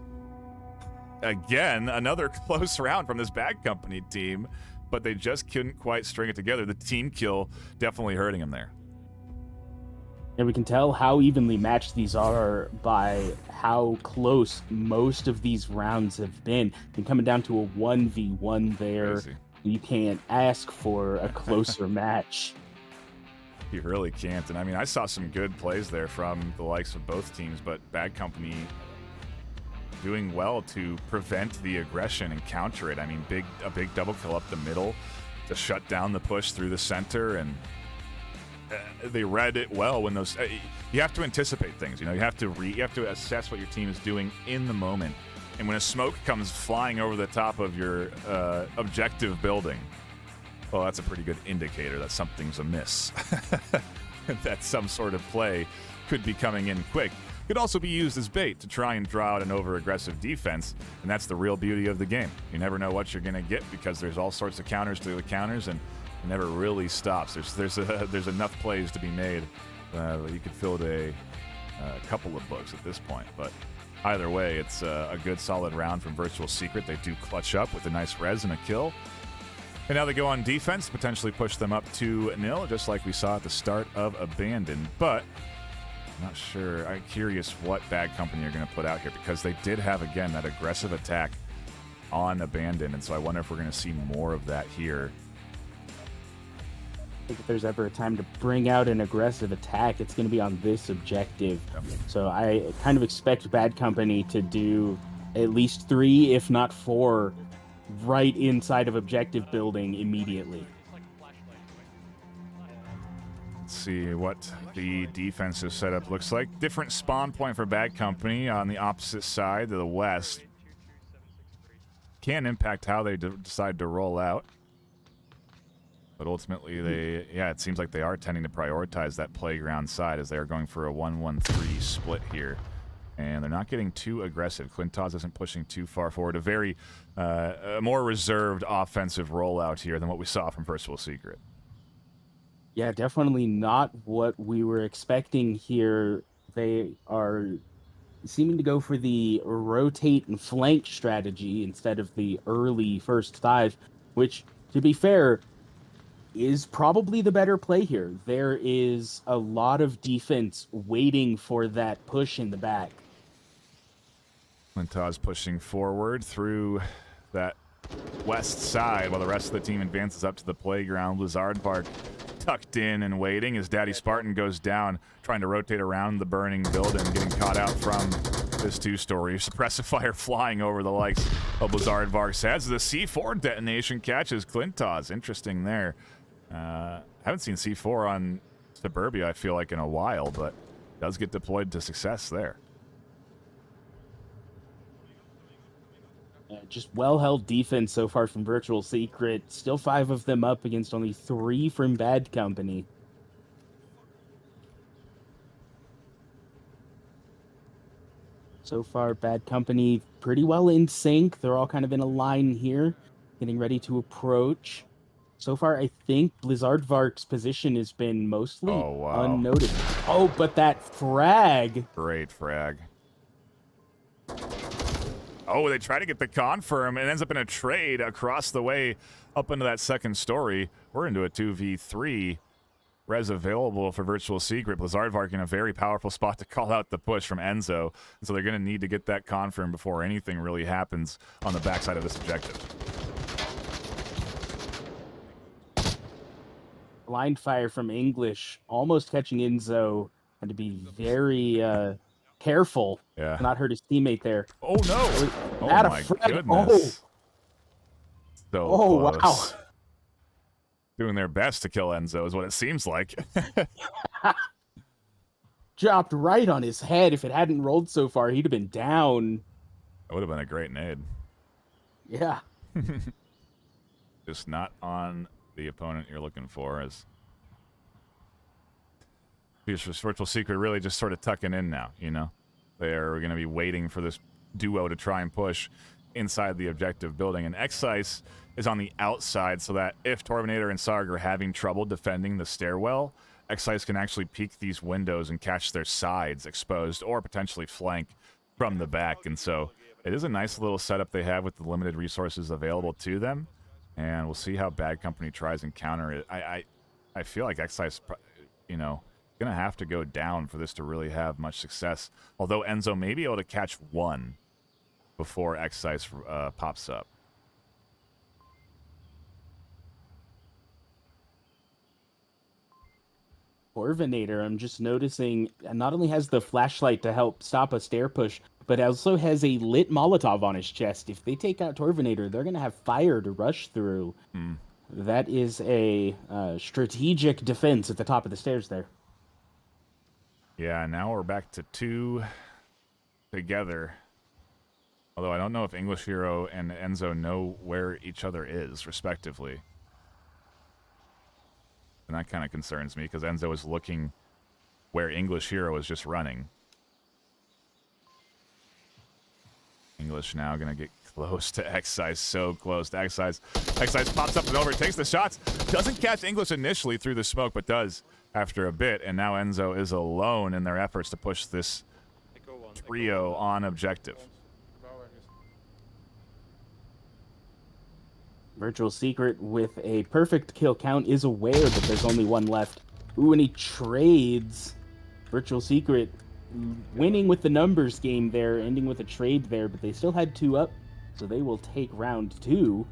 Again, another close round from this Bad Company team, but they just couldn't quite string it together. The team kill definitely hurting him there. And we can tell how evenly matched these are by how close most of these rounds have been. And coming down to a 1v1 there, Crazy. You can't ask for a closer match. You really can't. And I mean, I saw some good plays there from the likes of both teams, but Bad Company doing well to prevent the aggression and counter it. I mean, a big double kill up the middle to shut down the push through the center, and they read it well when those. You have to anticipate things. You know, you have to assess what your team is doing in the moment. And when a smoke comes flying over the top of your objective building, well, that's a pretty good indicator that something's amiss. That some sort of play could be coming in quick. Could also be used as bait to try and draw out an over-aggressive defense, and that's the real beauty of the game. You never know what you're going to get because there's all sorts of counters to the counters, and it never really stops. There's enough plays to be made. You could fill a couple of books at this point, but either way, it's a good solid round from Virtual Secret. They do clutch up with a nice res and a kill. And now they go on defense, potentially push them up 2-0, just like we saw at the start of Abandon. But I'm not sure. I'm curious what Bad Company are going to put out here, because they did have, again, that aggressive attack on Abandon. And so I wonder if we're going to see more of that here. I think if there's ever a time to bring out an aggressive attack, it's going to be on this objective. Yep. So I kind of expect Bad Company to do at least 3, if not 4, right inside of objective building immediately. Let's see what the defensive setup looks like. Different spawn point for Bad Company on the opposite side to the west. Can impact how they decide to roll out. But ultimately, it seems like they are tending to prioritize that playground side as they are going for a 1-1-3 split here. And they're not getting too aggressive. Quintaz isn't pushing too far forward. A very more reserved offensive rollout here than what we saw from Virtual Secret. Yeah, definitely not what we were expecting here. They are seeming to go for the rotate and flank strategy instead of the early first dive, which, to be fair, is probably the better play here. There is a lot of defense waiting for that push in the back. Quintaz pushing forward through that west side while the rest of the team advances up to the playground. Blizzardvark tucked in and waiting as Daddy Spartan goes down, trying to rotate around the burning building, getting caught out from this 2-story. Suppressive fire flying over the likes of Blizzardvark's heads. The C4 detonation catches Quintaz. Interesting there. Haven't seen C4 on Suburbia, I feel like, in a while, but does get deployed to success there. Just well-held defense so far from Virtual Secret. Still 5 of them up against only 3 from Bad Company. So far, Bad Company pretty well in sync. They're all kind of in a line here, getting ready to approach. So far, I think Blizzardvark's position has been mostly unnoticed. Oh, but that frag! Great frag. Oh, they try to get the confirm, and it ends up in a trade across the way up into that second story. We're into a 2v3. Res available for Virtual Secret. Blizzardvark in a very powerful spot to call out the push from Enzo. And so they're going to need to get that confirm before anything really happens on the backside of this objective. blind fire from English, almost catching Enzo, and to be very careful Yeah. to not hurt his teammate there. Oh no! Oh At a my frag. goodness! So Oh, close. wow. Doing their best to kill Enzo is what it seems like. Dropped right on his head. If it hadn't rolled so far, he'd have been down. That would have been a great nade. Yeah. Just not on the opponent you're looking for. As Virtual Secret really just sort of tucking in now, you know? They're going to be waiting for this duo to try and push inside the objective building. And Excise is on the outside so that if Torminator and Sarg are having trouble defending the stairwell, Excise can actually peek these windows and catch their sides exposed or potentially flank from the back. And so it is a nice little setup they have with the limited resources available to them. And we'll see how Bad Company tries and counter it. I feel like Excise, you know, going to have to go down for this to really have much success. Although Enzo may be able to catch one before Excise pops up. Torminator, I'm just noticing, not only has the flashlight to help stop a stair push, but also has a lit Molotov on his chest. If they take out Torminator, they're going to have fire to rush through. That is a strategic defense at the top of the stairs there. Yeah, now we're back to 2 together. Although I don't know if English Hero and Enzo know where each other is, respectively. And that kind of concerns me, because Enzo is looking where English Hero is just running. English now going to get close to Excise, so close to Excise. Excise pops up and over, takes the shots. Doesn't catch English initially through the smoke, but does after a bit. And now Enzo is alone in their efforts to push this trio on objective. Virtual Secret with a perfect kill count is aware that there's only one left. Ooh, and he trades. Virtual Secret winning with the numbers game there, ending with a trade there, but they still had 2 up, so they will take round 2.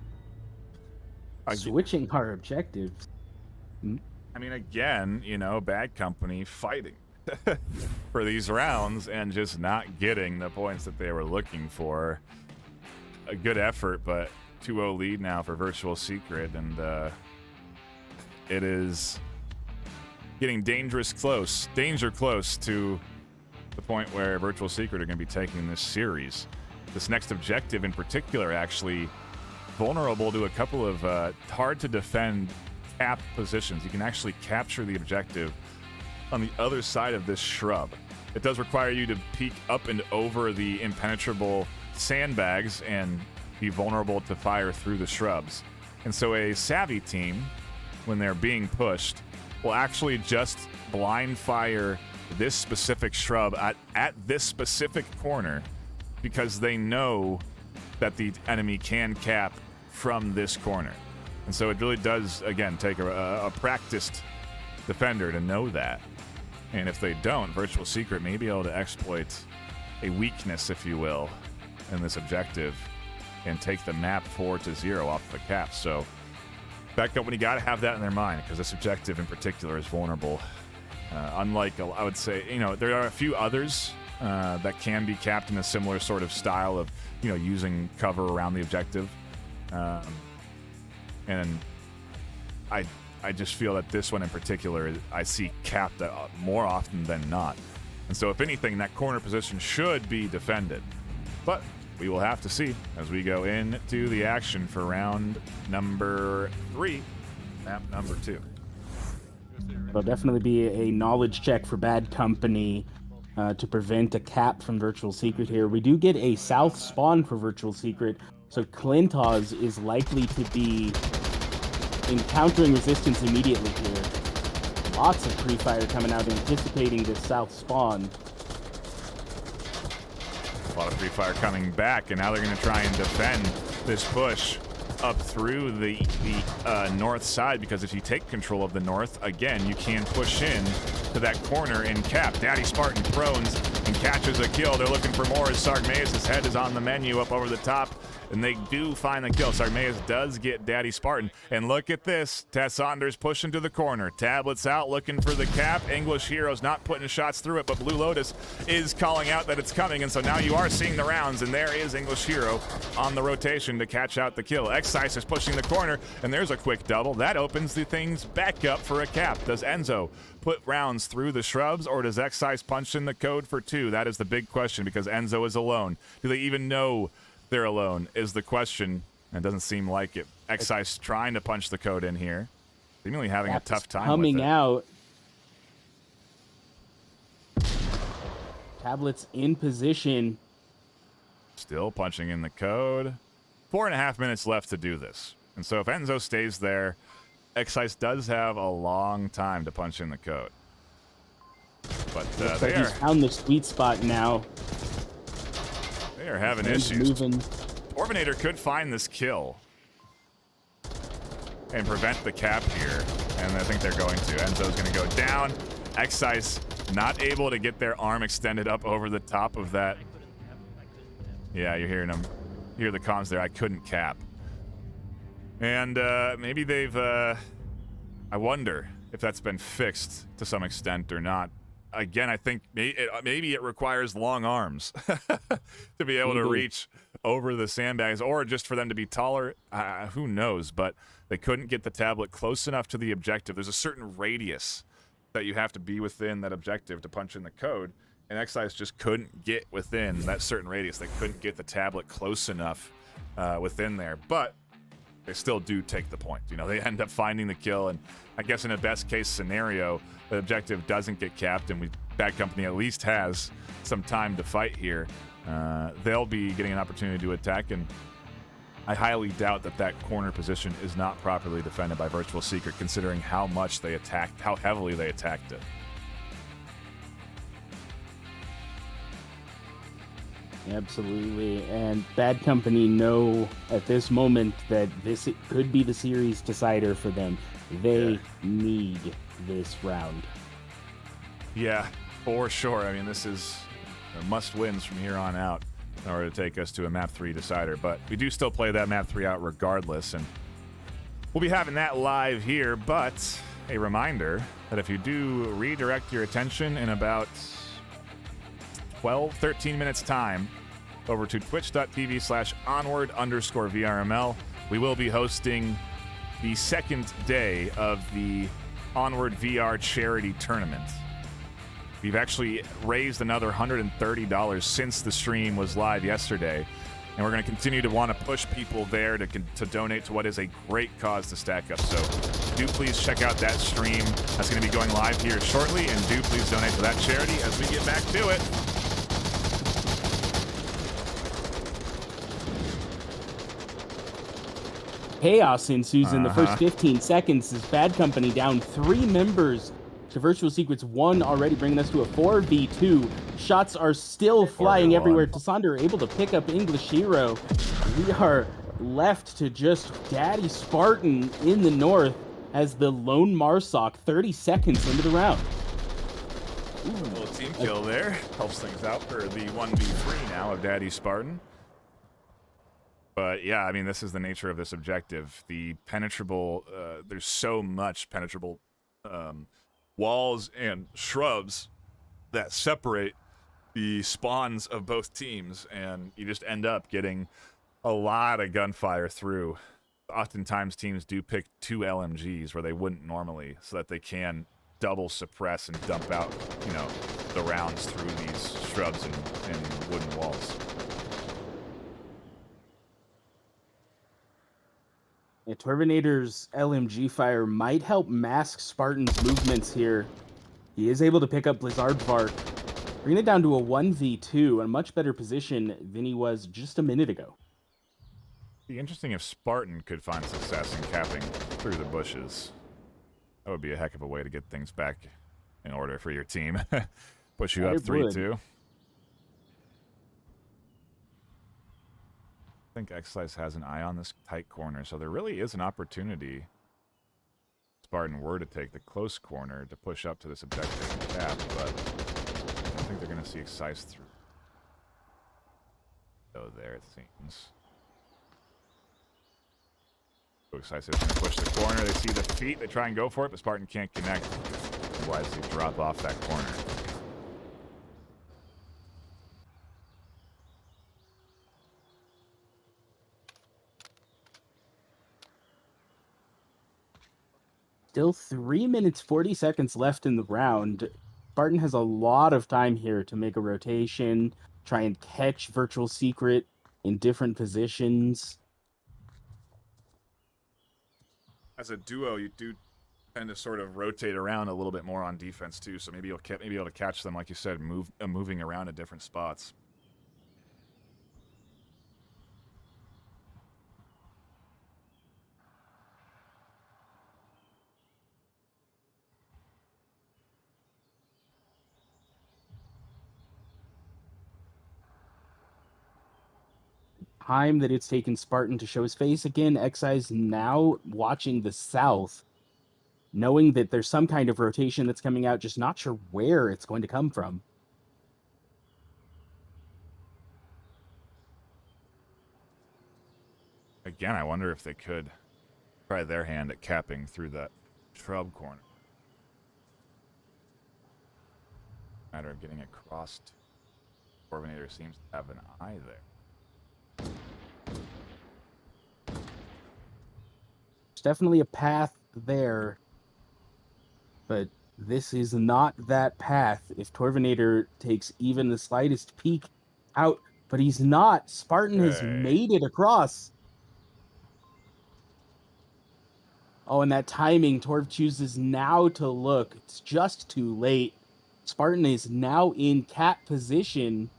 Switching our objectives. I mean, again, you know, Bad Company fighting for these rounds and just not getting the points that they were looking for. A good effort, but 2-0 lead now for Virtual Secret, and it is getting danger close to the point where Virtual Secret are going to be taking this series. This next objective in particular, actually vulnerable to a couple of hard-to-defend cap positions. You can actually capture the objective on the other side of this shrub. It does require you to peek up and over the impenetrable sandbags and be vulnerable to fire through the shrubs. And so a savvy team, when they're being pushed, will actually just blind fire this specific shrub at this specific corner because they know that the enemy can cap from this corner. And so it really does, again, take a practiced defender to know that. And if they don't, Virtual Secret may be able to exploit a weakness, if you will, in this objective and take the map 4-0 off the cap. So Bad Company got to have that in their mind, because this objective in particular is vulnerable. Unlike, I would say, you know, there are a few others that can be capped in a similar sort of style of, you know, using cover around the objective. And I just feel that this one in particular, I see capped more often than not. And so if anything, that corner position should be defended. But we will have to see as we go into the action for round number 3, map number 2. It'll definitely be a knowledge check for Bad Company to prevent a cap from Virtual Secret here. We do get a south spawn for Virtual Secret, so Clintos is likely to be encountering resistance immediately here. Lots of pre-fire coming out, anticipating this south spawn. A lot of free fire coming back, and now they're going to try and defend this push up through the north side, because if you take control of the north, again, you can push in to that corner and cap. Daddy Spartan prones and catches a kill. They're looking for more as Sargmaeus' head is on the menu up over the top, and they do find the kill. Sarmaeus does get Daddy Spartan, and look at this. Tess Saunders pushing to the corner. Tablets out, looking for the cap. English Heroes not putting shots through it, but Blue Lotus is calling out that it's coming, and so now you are seeing the rounds, and there is English Hero on the rotation to catch out the kill. Excise is pushing the corner, and there's a quick double. That opens the things back up for a cap. Does Enzo put rounds through the shrubs, or does Excise punch in the code for 2? That is the big question, because Enzo is alone. Do they even know they're alone is the question. It doesn't seem like it. Excise trying to punch the code in here. Seemingly having a tough time coming with it. out. Tablets in position. Still punching in the code. 4.5 minutes left to do this. And so if Enzo stays there, Excise does have a long time to punch in the code. But Looks like he's found the sweet spot now. They are having He's issues. moving. Orvinator could find this kill and prevent the cap here, and I think they're going to. Enzo's going to go down. Excise not able to get their arm extended up over the top of that. Yeah, you're hearing them. You hear the comms there. I couldn't cap. And maybe they've... I wonder if that's been fixed to some extent or not. Again, I think maybe it requires long arms to be able to reach over the sandbags, or just for them to be taller. Who knows? But they couldn't get the tablet close enough to the objective. There's a certain radius that you have to be within that objective to punch in the code, and Excise just couldn't get within that certain radius. They couldn't get the tablet close enough within there, but they still do take the point. You know, they end up finding the kill, and I guess in a best case scenario, the objective doesn't get capped, and Bad Company at least has some time to fight here. They'll be getting an opportunity to attack, and I highly doubt that that corner position is not properly defended by Virtual Secret, considering how much they attacked, how heavily they attacked it. Absolutely, and Bad Company know at this moment that this could be the series decider for them. They need this round. Yeah, for sure. I mean, this is must-wins from here on out in order to take us to a Map 3 decider, but we do still play that Map 3 out regardless, and we'll be having that live here, but a reminder that if you do redirect your attention in about 13 minutes time over to twitch.tv/onward_VRML. We will be hosting the second day of the Onward VR charity tournament. We've actually raised another $130 since the stream was live yesterday, and we're going to continue to want to push people there to donate to what is a great cause to stack up. So do please check out that stream. That's going to be going live here shortly, and do please donate to that charity as we get back to it. Chaos ensues in the first 15 seconds as Bad Company down 3 members to Virtual Secret's 1, already bringing us to a 4v2. Shots are still flying everywhere. Tassander able to pick up English Hero. We are left to just Daddy Spartan in the north as the lone Marsoc 30 seconds into the round. Ooh, a little team kill there. Helps things out for the 1v3 now of Daddy Spartan. But yeah, I mean, this is the nature of this objective. The penetrable, there's so much penetrable walls and shrubs that separate the spawns of both teams, and you just end up getting a lot of gunfire through. Oftentimes teams do pick 2 LMGs where they wouldn't normally, so that they can double suppress and dump out, you know, the rounds through these shrubs and wooden walls. Yeah, Terminator's LMG fire might help mask Spartan's movements here. He is able to pick up Blizzard Vark, bringing it down to a 1v2, in a much better position than he was just a minute ago. It'd be interesting if Spartan could find success in capping through the bushes. That would be a heck of a way to get things back in order for your team. Push you up 3-2. I think Excise has an eye on this tight corner, so there really is an opportunity. Spartan were to take the close corner to push up to this objective and cap, but I don't think they're going to see Excise through. Oh, there it seems. Excisive's going to push the corner. They see the feet. They try and go for it, but Spartan can't connect. Wisely drop off that corner. Still 3 minutes 40 seconds left in the round. Spartan has a lot of time here to make a rotation, try and catch Virtual Secret in different positions. As a duo, you do tend to sort of rotate around a little bit more on defense too, so maybe you'll be able to catch them, like you said, moving around at different spots. Time that it's taken Spartan to show his face again. Excise now watching the south, knowing that there's some kind of rotation that's coming out, just not sure where it's going to come from. Again, I wonder if they could try their hand at capping through that shrub corner. Matter of getting across. Coordinator seems to have an eye there. There's definitely a path there, but this is not that path. If Torvinator takes even the slightest peek out, but he's not. Spartan has made it across. Oh, and that timing, Torv chooses now to look. It's just too late. Spartan is now in cap position.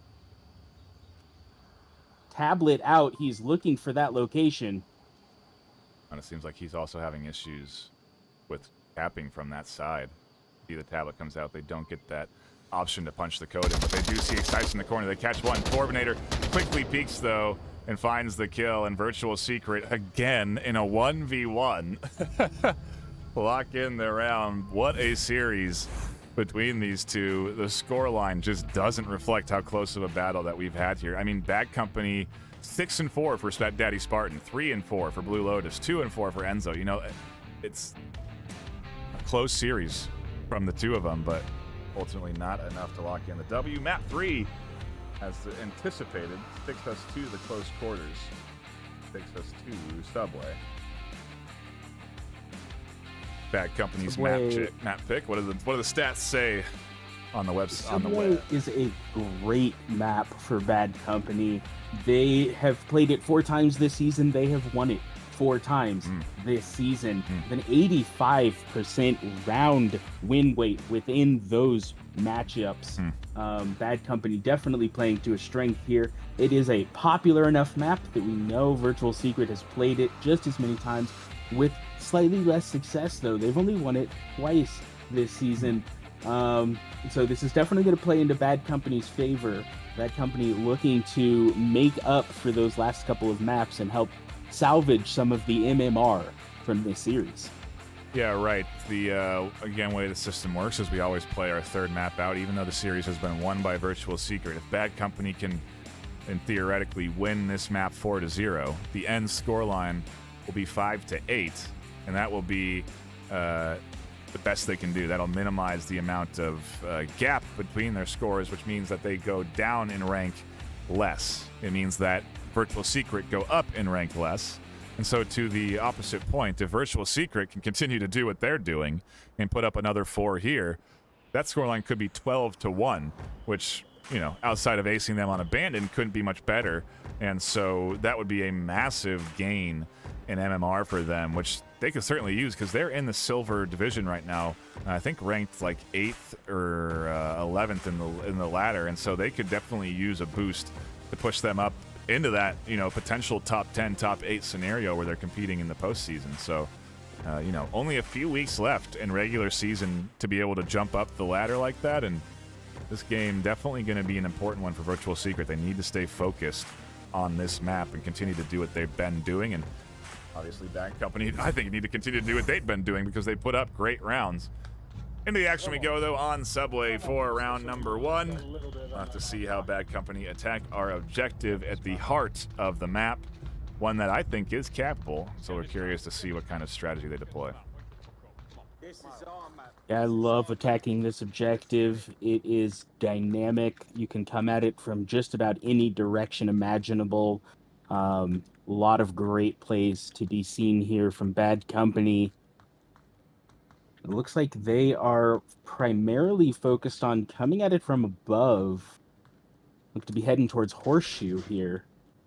Tablet out. He's looking for that location. And it seems like he's also having issues with capping from that side. See, the tablet comes out. They don't get that option to punch the code in, but they do see Excise in the corner. They catch one. Torvinator quickly peeks, though, and finds the kill. And Virtual Secret, again, in a 1v1. Lock in the round. What a series between these two. The scoreline just doesn't reflect how close of a battle that we've had here. I mean, Bad Company 6-4 for Daddy Spartan, 3-4 for Blue Lotus, 2-4 for Enzo. You know, it's a close series from the two of them, but ultimately not enough to lock in the W. Map 3, as anticipated, takes us to the close quarters, takes us to Subway. Bad Company's map pick. What do the stats say on the web? Subway is a great map for Bad Company. They have played it 4 times this season. They have won it 4 times this season. An 85% round win rate within those matchups. Bad Company definitely playing to a strength here. It is a popular enough map that we know Virtual Secret has played it just as many times, with slightly less success, though. They've only won it twice this season. So this is definitely going to play into Bad Company's favor. Bad Company looking to make up for those last couple of maps and help salvage some of the MMR from this series. Yeah, right. The again, way the system works is we always play our third map out, even though the series has been won by Virtual Secret. If Bad Company can, and theoretically, win this map 4-0, the end scoreline will be 5-8, and that will be the best they can do. That'll minimize the amount of gap between their scores, which means that they go down in rank less. It means that Virtual Secret go up in rank less. And so to the opposite point, if Virtual Secret can continue to do what they're doing and put up another 4 here, that scoreline could be 12-1, which, you know, outside of acing them on Abandon, couldn't be much better. And so that would be a massive gain in MMR for them, which they could certainly use because they're in the silver division right now. I think ranked like 8th or 11th in the ladder, and so they could definitely use a boost to push them up into that, you know, potential top 10, top 8 scenario where they're competing in the postseason. So, you know, only a few weeks left in regular season to be able to jump up the ladder like that, and this game definitely going to be an important one for Virtual Secret. They need to stay focused on this map and continue to do what they've been doing, and obviously Bad Company, I think, need to continue to do what they've been doing because they put up great rounds. Into the action we go, though, on Subway for round number 1. We'll have to see how Bad Company attack our objective at the heart of the map. one that I think is capable. So we're curious to see what kind of strategy they deploy. This is our map. Yeah, I love attacking this objective. It is dynamic. You can come at it from just about any direction imaginable. A lot of great plays to be seen here from Bad Company. It looks like they are primarily focused on coming at it from above. Look to be heading towards Horseshoe here.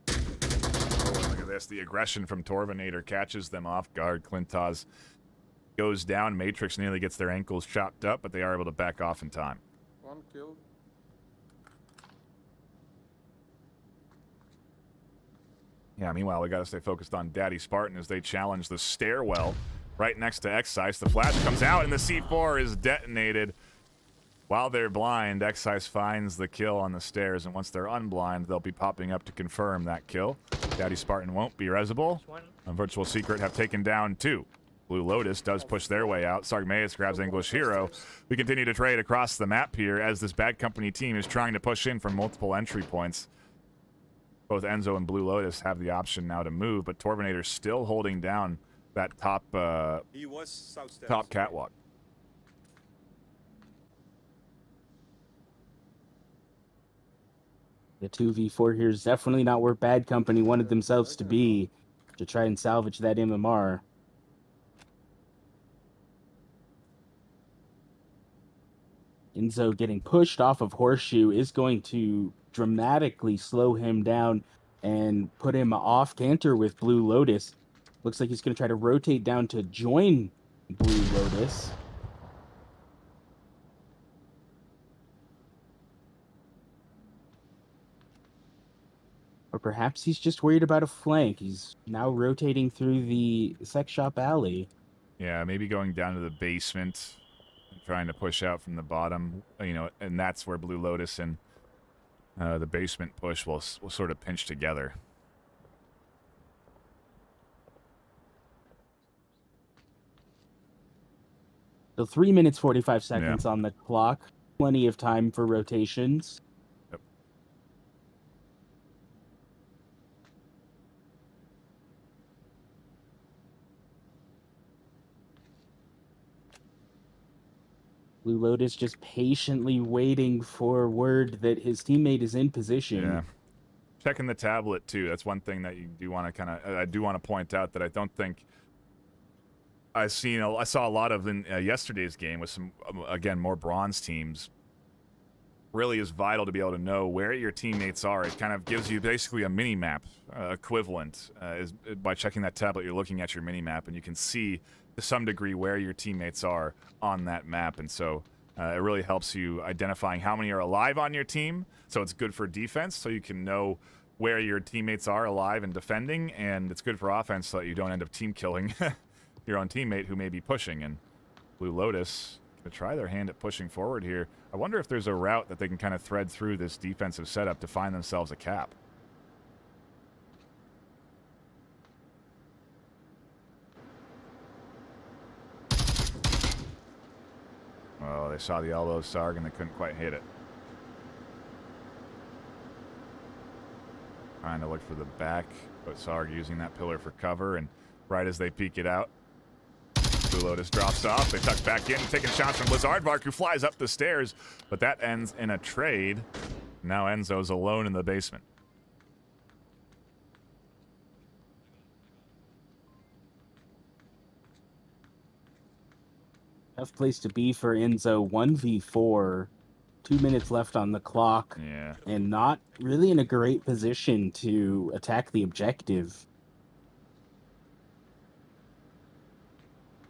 Oh, look at this. The aggression from Torvinator catches them off guard. Clintoz goes down. Matrix nearly gets their ankles chopped up, but they are able to back off in time. One kill. Yeah, meanwhile, we got to stay focused on Daddy Spartan as they challenge the stairwell right next to Excise. The flash comes out, and the C4 is detonated. While they're blind, Excise finds the kill on the stairs, and once they're unblind, they'll be popping up to confirm that kill. Daddy Spartan won't be resable. And Virtual Secret have taken down 2. Blue Lotus does push their way out. Sargmaeus grabs English Hero. We continue to trade across the map here as this Bad Company team is trying to push in from multiple entry points. Both Enzo and Blue Lotus have the option now to move, but Torvinator's still holding down that top catwalk. The 2v4 here is definitely not where Bad Company wanted themselves to be to try and salvage that MMR. Enzo getting pushed off of Horseshoe is going to dramatically slow him down and put him off canter with Blue Lotus. Looks like he's going to try to rotate down to join Blue Lotus. Or perhaps he's just worried about a flank. He's now rotating through the sex shop alley. Yeah, maybe going down to the basement and trying to push out from the bottom, you know, and that's where Blue Lotus and the basement push will sort of pinch together. So 3 minutes, 45 seconds on the clock. Plenty of time for rotations. Yep. Blue Lotus just patiently waiting for word that his teammate is in position. Yeah. Checking the tablet, too. That's one thing that you do want to I do want to point out that I don't think I saw a lot of in yesterday's game with some, again, more bronze teams. Really is vital to be able to know where your teammates are. It kind of gives you basically a mini-map equivalent. By checking that tablet, you're looking at your mini-map, and you can see to some degree where your teammates are on that map. And so it really helps you identifying how many are alive on your team. So it's good for defense, so you can know where your teammates are alive and defending. And it's good for offense so that you don't end up team killing your own teammate who may be pushing. And Blue Lotus going to try their hand at pushing forward here. I wonder if there's a route that they can kind of thread through this defensive setup to find themselves a cap. Oh, they saw the elbow of Sarg and they couldn't quite hit it. Trying to look for the back, but Sarg using that pillar for cover, and right as they peek it out, Blue Lotus drops off. They tuck back in, taking shots from Blizzardvark, who flies up the stairs, but that ends in a trade. Now Enzo's alone in the basement. Tough place to be for Enzo. 1v4. 2 minutes left on the clock. Yeah. And not really in a great position to attack the objective.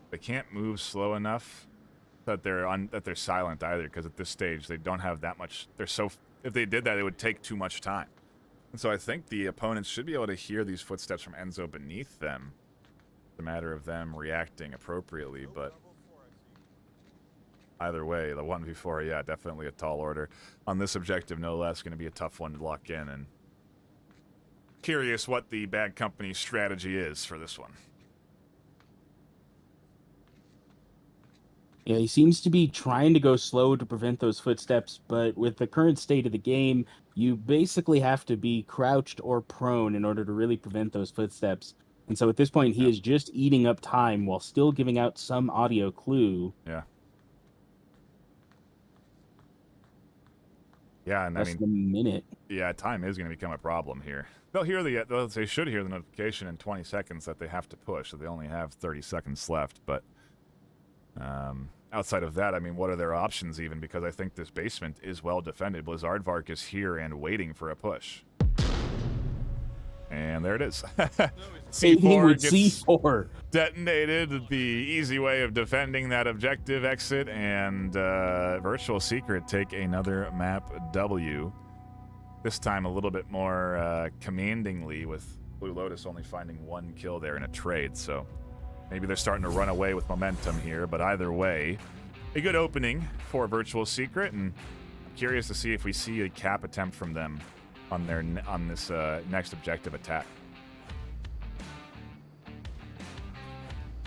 They can't move slow enough that they're silent either, because at this stage they don't have that much. If they did that, it would take too much time. And so I think the opponents should be able to hear these footsteps from Enzo beneath them. It's a matter of them reacting appropriately, but either way, the 1v4, yeah, definitely a tall order. On this objective, no less, going to be a tough one to lock in, and curious what the Bad Company strategy is for this one. Yeah, he seems to be trying to go slow to prevent those footsteps, but with the current state of the game, you basically have to be crouched or prone in order to really prevent those footsteps. And so at this point, he Yeah. is just eating up time while still giving out some audio clue. Yeah. Yeah, and I Less mean, than a minute. yeah, time is going to become a problem here. They should hear the notification in 20 seconds that they have to push, so they only have 30 seconds left. But outside of that, I mean, what are their options even? Because I think this basement is well defended. Blizzardvark is here and waiting for a push. And there it is. C4 with gets C4. detonated, the easy way of defending that objective exit, and Virtual Secret take another map W. This time a little bit more commandingly, with Blue Lotus only finding one kill there in a trade, so maybe they're starting to run away with momentum here, but either way, a good opening for Virtual Secret, and I'm curious to see if we see a cap attempt from them on this next objective attack.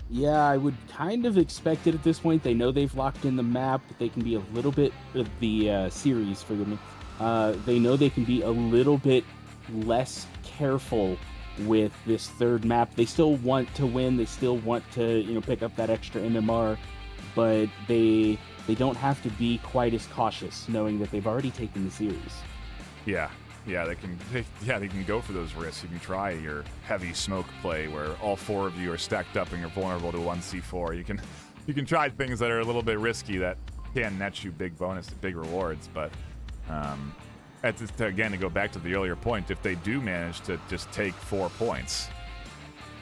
Yeah, I would kind of expect it at this point. They know they've locked in the map, but they can be a little bit of the series, forgive me. They know they can be a little bit less careful with this third map. They still want to win. They still want to, pick up that extra MMR, but they don't have to be quite as cautious, knowing that they've already taken the series. Yeah, they can go for those risks. You can try your heavy smoke play where all four of you are stacked up and you're vulnerable to 1C4. You can try things that are a little bit risky that can net you big rewards, but again, to go back to the earlier point, if they do manage to just take 4 points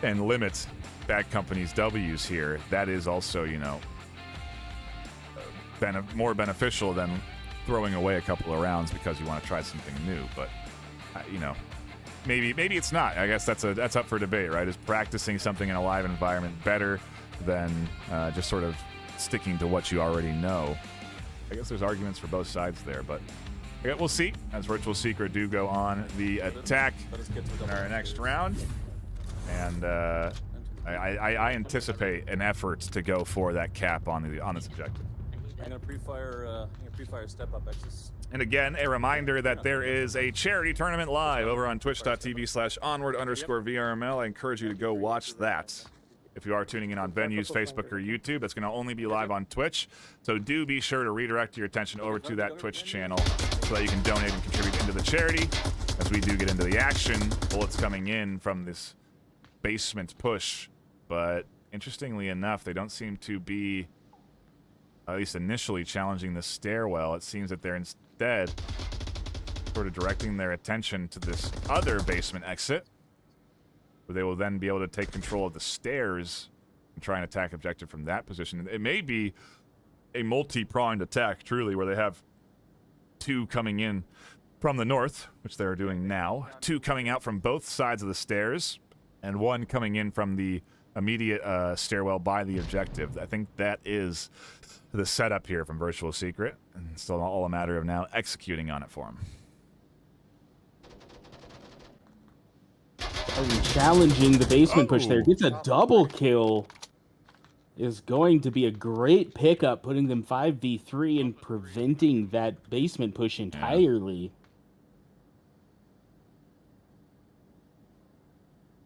and limit Bad Company's W's here, that is also, more beneficial than throwing away a couple of rounds because you want to try something new. But maybe it's not. I guess that's up for debate, right? Is practicing something in a live environment better than just sort of sticking to what you already know? I guess there's arguments for both sides there, but we'll see as Virtual Secret do go on the attack in our next round. And I anticipate an effort to go for that cap on this objective. I'm gonna pre-fire step-up X's. And again, a reminder that there is a charity tournament live over on twitch.tv/onward_VRML. I encourage you to go watch that. If you are tuning in on Venues, Facebook, or YouTube, it's going to only be live on Twitch. So do be sure to redirect your attention over to that Twitch channel so that you can donate and contribute into the charity. As we do get into the action, bullets coming in from this basement push. But interestingly enough, they don't seem to be, at least initially, challenging the stairwell. It seems that they're instead sort of directing their attention to this other basement exit, where they will then be able to take control of the stairs and try and attack objective from that position. It may be a multi-pronged attack, truly, where they have 2 coming in from the north, which they're doing now, 2 coming out from both sides of the stairs, and 1 coming in from the immediate stairwell by the objective. I think that is the setup here from Virtual Secret, and it's still all a matter of now executing on it for them. Challenging the basement push there. Gets a double kill. Is going to be a great pickup, putting them 5v3 and preventing that basement push entirely.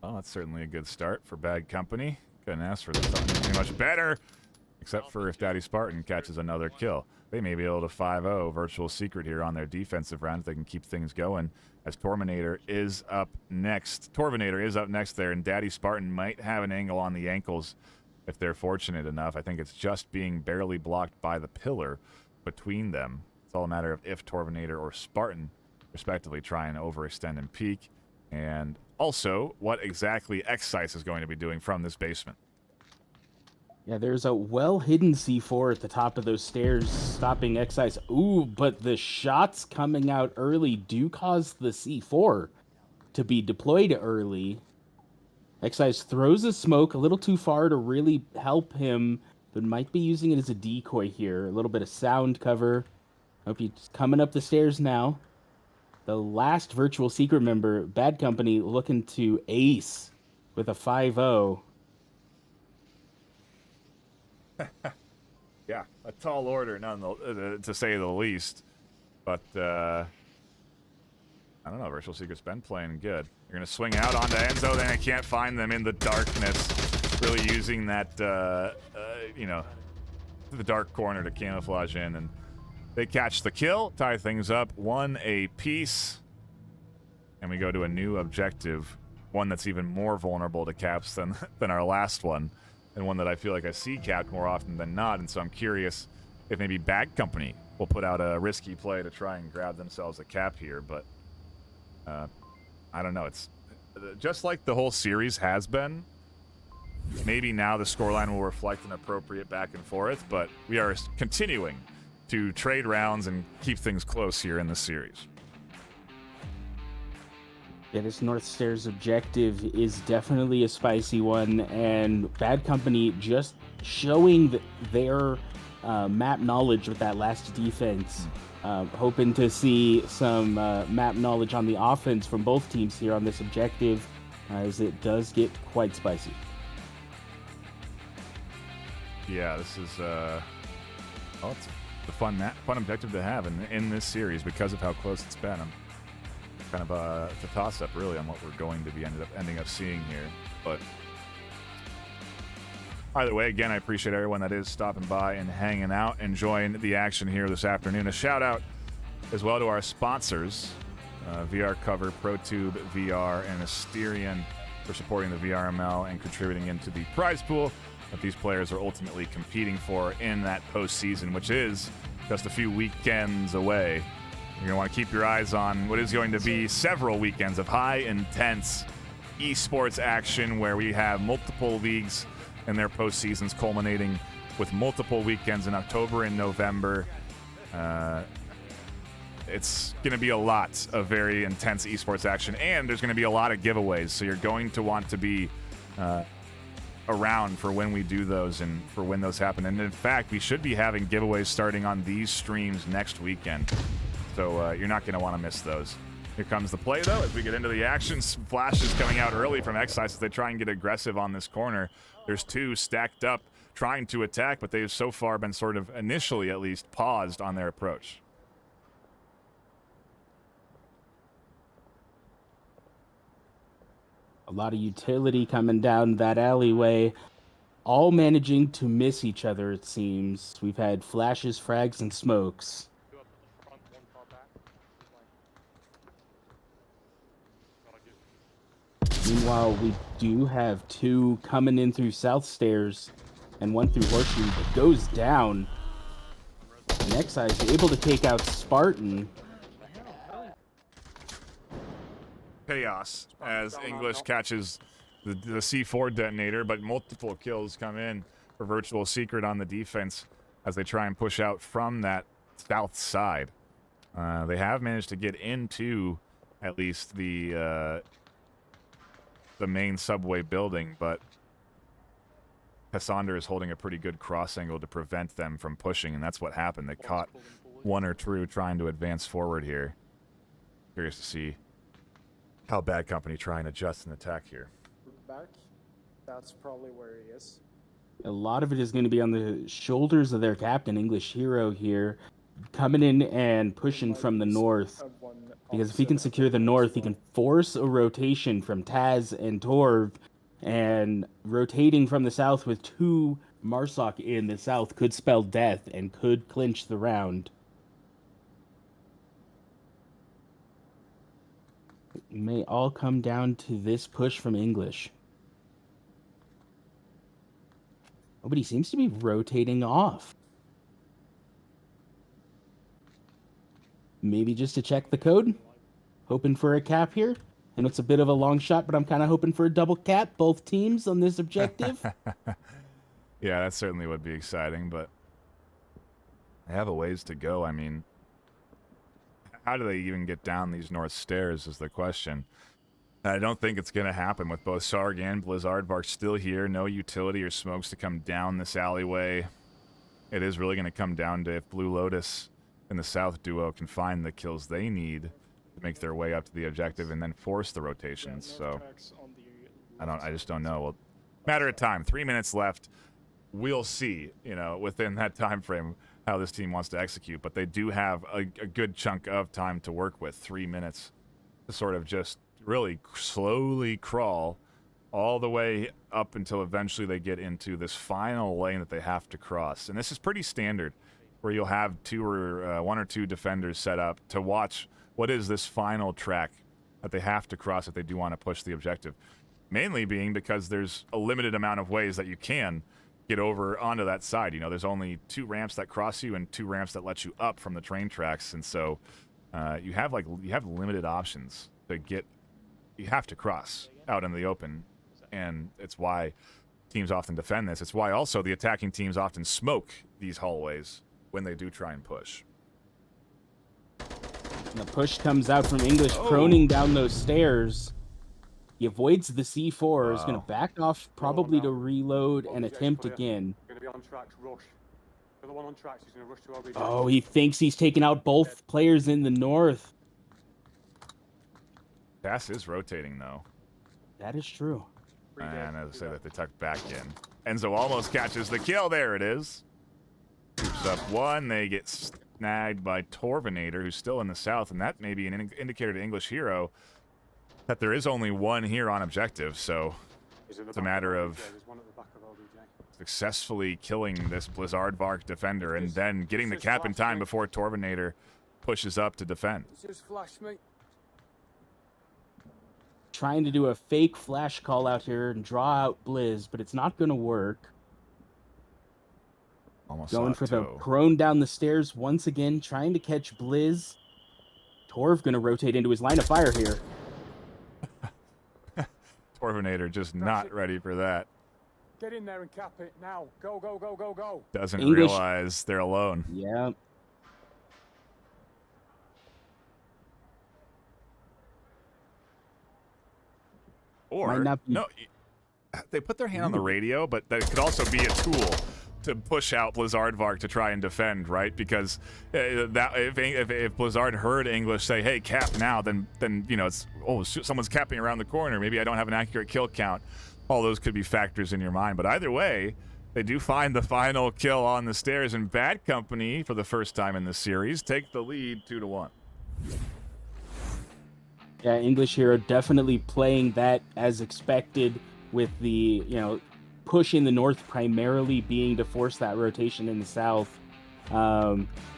Well, that's certainly a good start for Bad Company. Couldn't ask for something too much better, except for if Daddy Spartan catches another kill. They may be able to 5-0 Virtual Secret here on their defensive round if they can keep things going, as Torminator is up next. There, and Daddy Spartan might have an angle on the ankles if they're fortunate enough. I think it's just being barely blocked by the pillar between them. It's all a matter of if Torminator or Spartan, respectively, try and overextend and peek, and also what exactly Excise is going to be doing from this basement. Yeah, there's a well-hidden C4 at the top of those stairs, stopping Excise. Ooh, but the shots coming out early do cause the C4 to be deployed early. Excise throws a smoke a little too far to really help him, but might be using it as a decoy here. A little bit of sound cover. Hope he's coming up the stairs now. The last Virtual Secret member, Bad Company, looking to ace with a 5-0. Yeah, a tall order, to say the least. But, I don't know, Virtual Secret's been playing good. You're going to swing out onto Enzo, then I can't find them in the darkness. Really using that, you know, the dark corner to camouflage in. And they catch the kill, tie things up, 1 apiece. And we go to a new objective, one that's even more vulnerable to caps than our last one, and one that I feel like I see capped more often than not. And so I'm curious if maybe Bad Company will put out a risky play to try and grab themselves a cap here. But I don't know. It's just like the whole series has been. Maybe now the scoreline will reflect an appropriate back and forth, but we are continuing to trade rounds and keep things close here in the series. Yeah, this North Stairs objective is definitely a spicy one, and Bad Company just showing their map knowledge with that last defense. Hoping to see some map knowledge on the offense from both teams here on this objective, as it does get quite spicy. Yeah, this is it's a fun objective to have in this series because of how close it's been. I'm kind of it's a toss-up really on what we're going to be ending up seeing here. But either way, again, I appreciate everyone that is stopping by and hanging out, enjoying the action here this afternoon. A shout out as well to our sponsors, VR Cover, ProTube VR, and Asterion for supporting the VRML and contributing into the prize pool that these players are ultimately competing for in that postseason, which is just a few weekends away. You're going to want to keep your eyes on what is going to be several weekends of high, intense esports action where we have multiple leagues and their postseasons culminating with multiple weekends in October and November. It's going to be a lot of very intense esports action, and there's going to be a lot of giveaways, so you're going to want to be around for when we do those and for when those happen. And in fact, we should be having giveaways starting on these streams next weekend, so you're not going to want to miss those. Here comes the play, though, as we get into the action. Flashes coming out early from Excise as they try and get aggressive on this corner. There's two stacked up trying to attack, but they've so far been sort of, initially at least, paused on their approach. A lot of utility coming down that alleyway, all managing to miss each other, it seems. We've had flashes, frags, and smokes. Meanwhile, we do have two coming in through South Stairs and one through Horseshoe that goes down. And Excise able to take out Spartan. Chaos as English catches the C4 detonator, but multiple kills come in for Virtual Secret on the defense as they try and push out from that south side. They have managed to get into at least the main subway building, but Cassandra is holding a pretty good cross angle to prevent them from pushing, and that's what happened. They caught one or two trying to advance forward here. Curious to see how Bad Company try and adjust and attack here. Back. That's probably where he is. A lot of it is going to be on the shoulders of their captain, English Hero here, coming in and pushing from the north. Because if he can secure the north, he can force a rotation from Taz and Torv, and rotating from the south with two Marsoc in the south could spell death and could clinch the round. It may all come down to this push from English. Nobody seems to be rotating off. Maybe just to check the code. Hoping for a cap here. I know it's a bit of a long shot, but I'm kind of hoping for a double cap, both teams on this objective. Yeah, that certainly would be exciting, but they have a ways to go. I mean, how do they even get down these north stairs is the question. And I don't think it's going to happen with both Sarg and Blizzardvark still here. No utility or smokes to come down this alleyway. It is really going to come down to if Blue Lotus and the South duo can find the kills they need to make their way up to the objective and then force the rotations. So I just don't know. Well, matter of time. 3 minutes left. we'll see, you know, within that time frame how this team wants to execute. But they do have a good chunk of time to work with, 3 minutes, to sort of just really slowly crawl all the way up until eventually they get into this final lane that they have to cross. And this is pretty standard, where you'll have one or two defenders set up to watch what is this final track that they have to cross if they do want to push the objective. Mainly being because there's a limited amount of ways that you can get over onto that side. You know, there's only 2 ramps that cross you and 2 ramps that let you up from the train tracks, and so you have limited options to get. You have to cross out in the open, and it's why teams often defend this. It's why also the attacking teams often smoke these hallways when they do try and push. And the push comes out from English, proning down those stairs. He avoids the C4, is going to back off probably to reload and attempt again. Going to be on tracks, rush. For the one on tracks, he's going to rush to LBJ. Oh, he thinks he's taken out both players in the north. Pass is rotating, though. That is true. And as I say that, they tuck back in. Enzo almost catches the kill. There it is. Scoops up one. They get snagged by Torvinator, who's still in the south, and that may be an indicator to English Hero that there is only one here on objective, so it's a matter of successfully killing this Blizzardvark defender and then getting the cap in time before Torvinator pushes up to defend. Just flash me. Trying to do a fake flash call out here and draw out Blizz, but it's not going to work. Almost going for the prone down the stairs once again, trying to catch Blizz. Torv going to rotate into his line of fire here. Torvinator just not ready for that. Get in there and cap it now. Go, go, go, go, go. Doesn't realize they're alone. Yeah. Or, no, they put their hand on the radio, but that could also be a tool to push out Blizzardvark to try and defend, right? Because if Blizzard heard English say, hey, cap now, then you know, it's, oh, someone's capping around the corner. Maybe I don't have an accurate kill count. All those could be factors in your mind. But either way, they do find the final kill on the stairs, and Bad Company, for the first time in this series, take the lead 2-1. Yeah, English Hero definitely playing that as expected, with the, you know, push in the north primarily being to force that rotation in the south.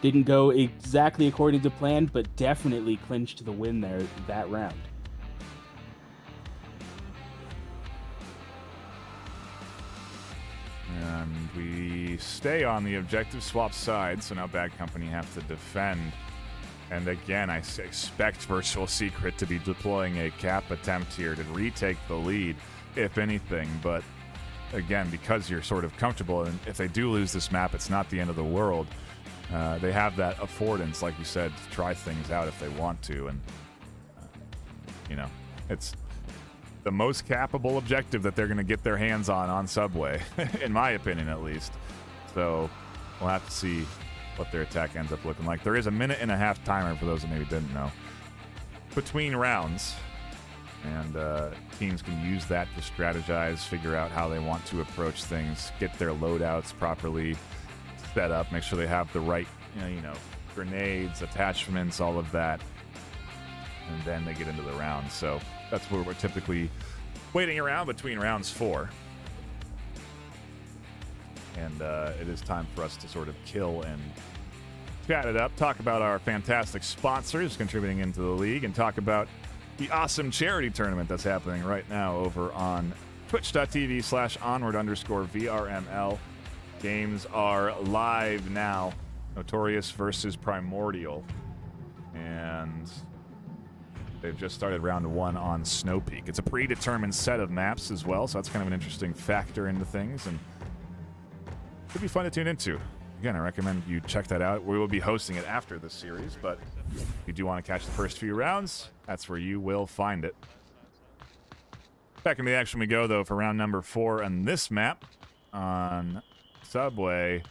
Didn't go exactly according to plan, but definitely clinched the win there that round. And we stay on the objective, swap sides, so now Bad Company have to defend. And again, I expect Virtual Secret to be deploying a cap attempt here to retake the lead, if anything. But again, because you're sort of comfortable, and if they do lose this map, it's not the end of the world. They have that affordance, like you said, to try things out if they want to. And, you know, it's the most capable objective that they're going to get their hands on Subway, in my opinion at least. So we'll have to see what their attack ends up looking like. There is a 1.5-minute timer, for those that maybe didn't know, between rounds. And teams can use that to strategize, figure out how they want to approach things, get their loadouts properly set up, make sure they have the right, you know, grenades, attachments, all of that. And then they get into the round. So that's where we're typically waiting around between rounds 4. And it is time for us to sort of kill and chat it up, talk about our fantastic sponsors contributing into the league, and talk about the awesome charity tournament that's happening right now over on twitch.tv/onward_VRML. Games are live now. Notorious versus Primordial. And they've just started round 1 on Snow Peak. It's a predetermined set of maps as well, so that's kind of an interesting factor into things, and could be fun to tune into. Again, I recommend you check that out. We will be hosting it after this series, but if you do want to catch the first few rounds, that's where you will find it. Back into the action we go, though, for round number 4 on this map on Subway.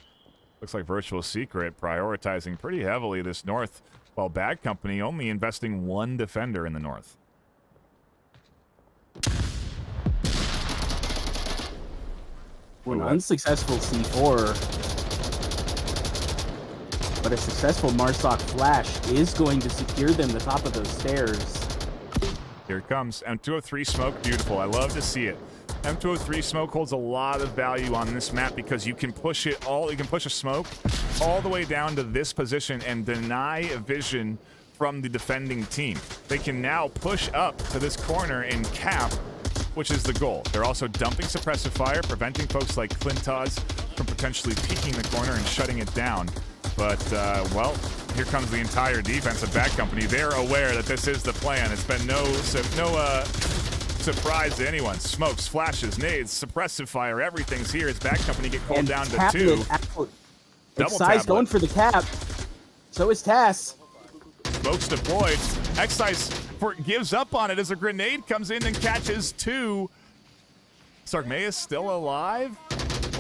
Looks like Virtual Secret prioritizing pretty heavily this north, while Bad Company only investing 1 defender in the north. An Ooh, unsuccessful C4, but a successful Marsoc flash is going to secure them the top of those stairs. Here it comes. M203 smoke, beautiful. I love to see it. M203 smoke holds a lot of value on this map because you can push it all. You can push a smoke all the way down to this position and deny vision from the defending team. They can now push up to this corner and cap, which is the goal. They're also dumping suppressive fire, preventing folks like Clintoz from potentially peeking the corner and shutting it down. But, well, here comes the entire defense of Bad Company. They're aware that this is the plan. It's been no surprise to anyone. Smokes, flashes, nades, suppressive fire, everything's here as Bad Company get called down to 2. Double Excise tablet. going for the cap. So is Tass. Smokes deployed. Excise gives up on it as a grenade comes in and catches 2. Sargmaeus still alive.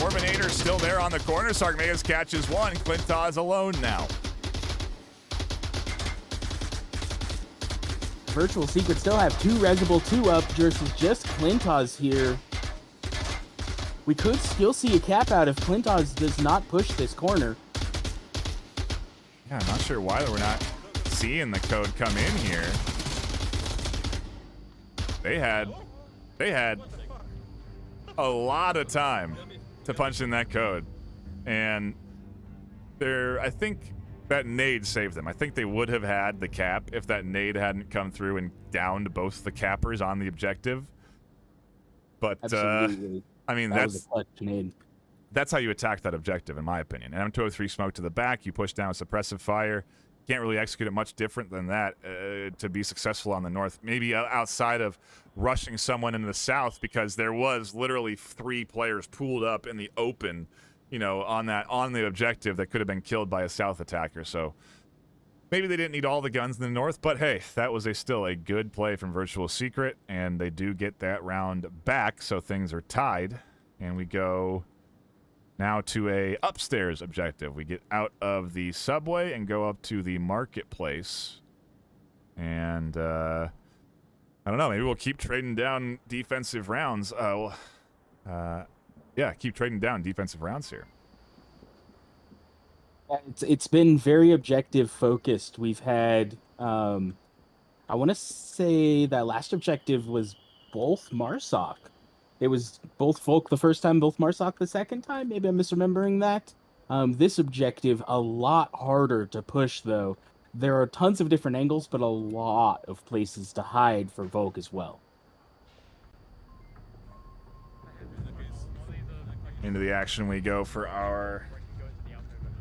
Orbinator still there on the corner. Sargmaeus catches 1. Clintoz alone now. Virtual Secret still have 2 Resable 2 up versus just Clintoz here. We could still see a cap out if Clintoz does not push this corner. Yeah, I'm not sure why we're not seeing the code come in here. They had a lot of time to punch in that code, and I think that nade saved them. I think they would have had the cap if that nade hadn't come through and downed both the cappers on the objective. But Absolutely. I mean, That was a clutch nade. that's how you attack that objective, in my opinion. And M203 smoke to the back, you push down suppressive fire. Can't really execute it much different than that to be successful on the north. Maybe outside of rushing someone in the south, because there was literally 3 players pooled up in the open, on the objective that could have been killed by a south attacker. So maybe they didn't need all the guns in the north, but hey, that was still a good play from Virtual Secret, and they do get that round back, so things are tied, and we go now to a upstairs objective. We get out of the subway and go up to the marketplace. And, I don't know, maybe we'll keep trading down defensive rounds. Yeah, keep trading down defensive rounds here. It's been very objective focused. We've had, I want to say that last objective was both Marsoc. It was both Folk the first time, both Marsoc the second time. Maybe I'm misremembering that. This objective, a lot harder to push, though. There are tons of different angles, but a lot of places to hide for Volk as well. Into the action we go for our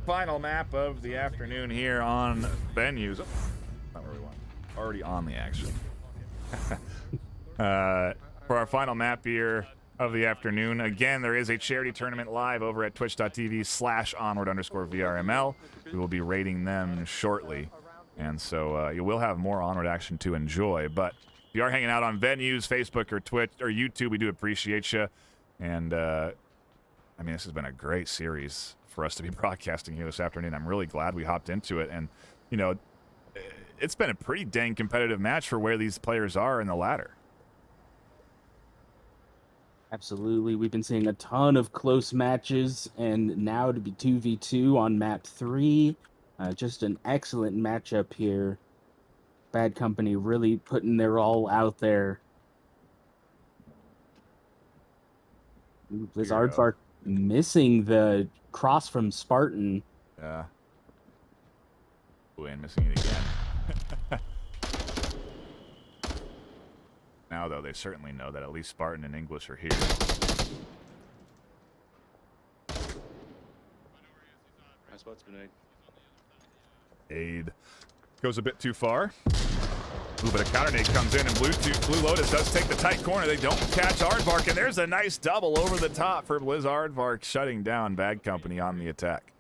final map of the afternoon here on venues. Oh, not where we want. Already on the action. For our final map here of the afternoon, again, there is a charity tournament live over at twitch.tv/onward_VRML. We will be rating them shortly. And so you will have more Onward action to enjoy. But if you are hanging out on venues, Facebook or Twitch or YouTube, we do appreciate you. And, I mean, this has been a great series for us to be broadcasting here this afternoon. I'm really glad we hopped into it. And, it's been a pretty dang competitive match for where these players are in the ladder. Absolutely. We've been seeing a ton of close matches, and now to be 2v2 on map 3. Just an excellent matchup here. Bad Company really putting their all out there. This Aardvark missing the cross from Spartan. Yeah. Ooh, and missing it again. Now, though, they certainly know that at least Spartan and English are here. Nice spots, grenade. Aid goes a bit too far. Ooh, but a counter nade comes in, and Blue Lotus does take the tight corner. They don't catch Aardvark, and there's a nice double over the top for Blizz Aardvark, shutting down Bad Company on the attack.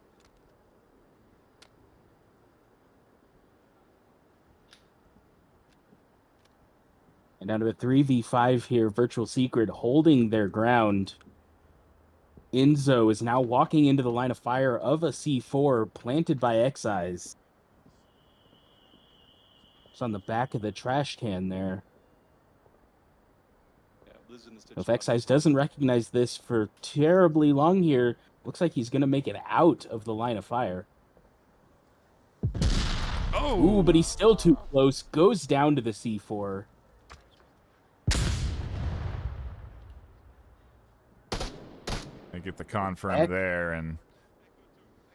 And down to a 3v5 here, Virtual Secret holding their ground. Enzo is now walking into the line of fire of a C4 planted by Excise. It's on the back of the trash can there. Yeah, If Excise doesn't recognize this for terribly long here, looks like he's going to make it out of the line of fire. Oh! Ooh, but he's still too close. Goes down to the C4. They get the confirm there, and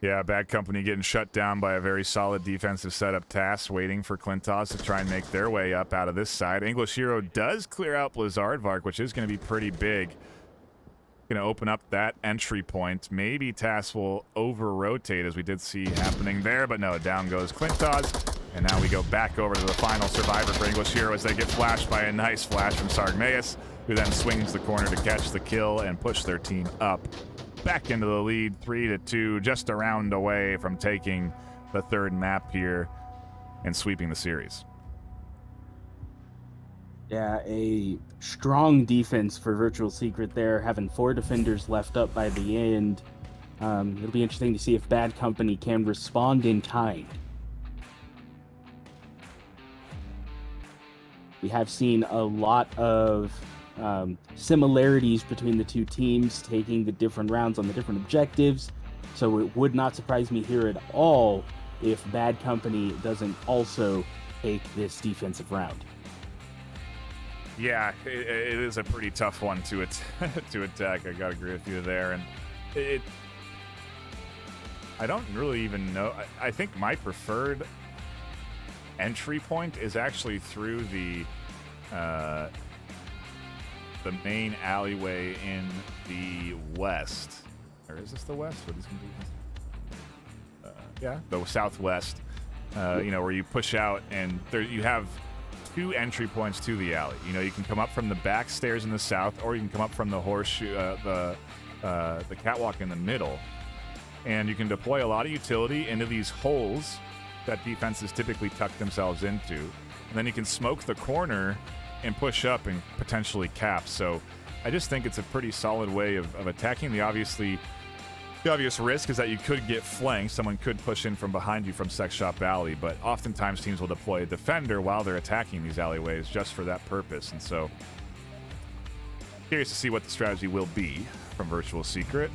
yeah, Bad Company getting shut down by a very solid defensive setup task, waiting for Klintos to try and make their way up out of this side. English Hero does clear out Blizzardvark, which is going to be pretty big. Going to open up that entry point. Maybe TAS will over-rotate, as we did see happening there, but no, down goes Klintos. And now we go back over to the final survivor for English Hero as they get flashed by a nice flash from Sargmaeus, who then swings the corner to catch the kill and push their team up. Back into the lead, 3-2, just a round away from taking the third map here and sweeping the series. Yeah, a strong defense for Virtual Secret there, having 4 defenders left up by the end. It'll be interesting to see if Bad Company can respond in kind. We have seen a lot of similarities between the two teams, taking the different rounds on the different objectives. So it would not surprise me here at all if Bad Company doesn't also take this defensive round. Yeah, it is a pretty tough one to attack. I gotta agree with you there, and I don't really even know. I think my preferred entry point is actually through the main alleyway in the west. Or is this the west? What is yeah, the southwest. You know, where you push out, and there you have 2 entry points to the alley. You know, you can come up from the back stairs in the south, or you can come up from the horseshoe, the catwalk in the middle, and you can deploy a lot of utility into these holes that defenses typically tuck themselves into, and then you can smoke the corner and push up and potentially cap. So I just think it's a pretty solid way of attacking. The obvious risk is that you could get flanked. Someone could push in from behind you from Sex Shop Alley, but oftentimes teams will deploy a defender while they're attacking these alleyways just for that purpose. And so, curious to see what the strategy will be from Virtual Secret.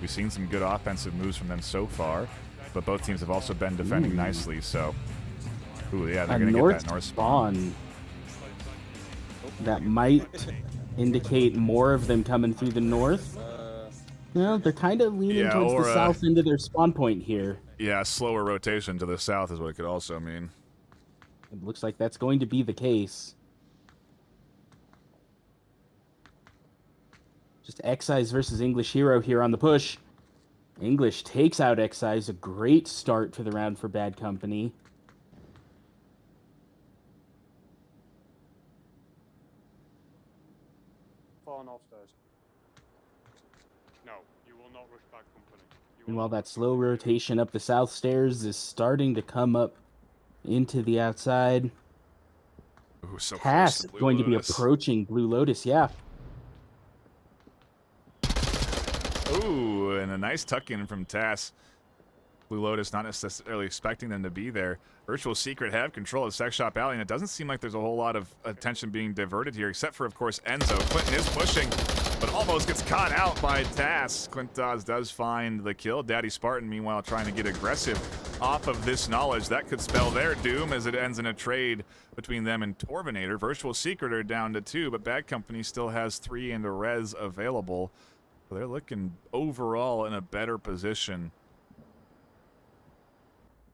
We've seen some good offensive moves from them so far, but both teams have also been defending nicely. So, ooh, yeah, they're going to get that north spawn. That might indicate more of them coming through the north. No, they're kind of leaning towards the south into their spawn point here. Yeah, slower rotation to the south is what it could also mean. It looks like that's going to be the case. Just Excise versus English Hero here on the push. English takes out Excise. A great start to the round for Bad Company. Falling off stairs. No, you will not rush Bad Company. And while that slow rotation up the south stairs is starting to come up into the outside, Ooh, so TAS close to going to be Lotus. approaching Blue Lotus, yeah. Ooh, and a nice tuck-in from TAS. Blue Lotus not necessarily expecting them to be there. Virtual Secret have control of Sex Shop Alley, and it doesn't seem like there's a whole lot of attention being diverted here, except for, of course, Enzo. Clinton is pushing, but almost gets caught out by TAS. Clintos does find the kill. Daddy Spartan, meanwhile, trying to get aggressive off of this knowledge. That could spell their doom as it ends in a trade between them and Torvinator. Virtual Secret are down to 2, but Bad Company still has 3 and a res available. So they're looking overall in a better position.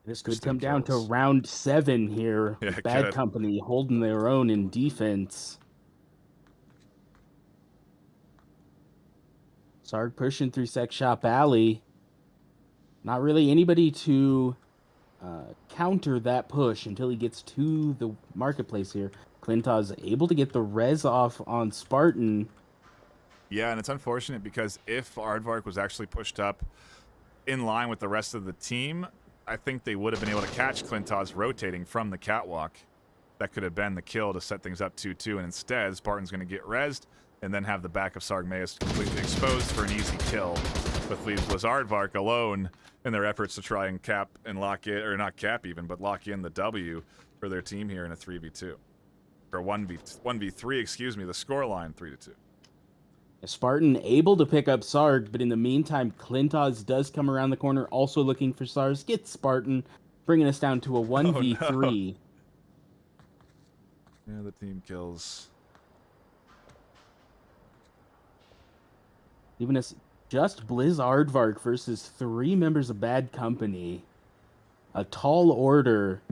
This could come down to round 7 here. Yeah, with Bad could. Company holding their own in defense. Sarg pushing through Sex Shop Alley. Not really anybody to counter that push until he gets to the marketplace here. Klintos able to get the res off on Spartan. Yeah, and it's unfortunate because if Aardvark was actually pushed up in line with the rest of the team, I think they would have been able to catch Klintos rotating from the catwalk. That could have been the kill to set things up 2-2, and instead, Spartan's going to get rezzed and then have the back of Sargmaeus completely exposed for an easy kill, which leaves Aardvark alone in their efforts to try and cap and lock it, or not cap even, but lock in the W for their team here in a 3v2. Or 1v3, excuse me, the scoreline 3-2. Spartan able to pick up Sarg, but in the meantime, Klintos does come around the corner, also looking for Sarg. Gets Spartan, bringing us down to a 1v3. Yeah, the team kills. Leaving us just Blizzardvark versus 3 members of Bad Company. A tall order.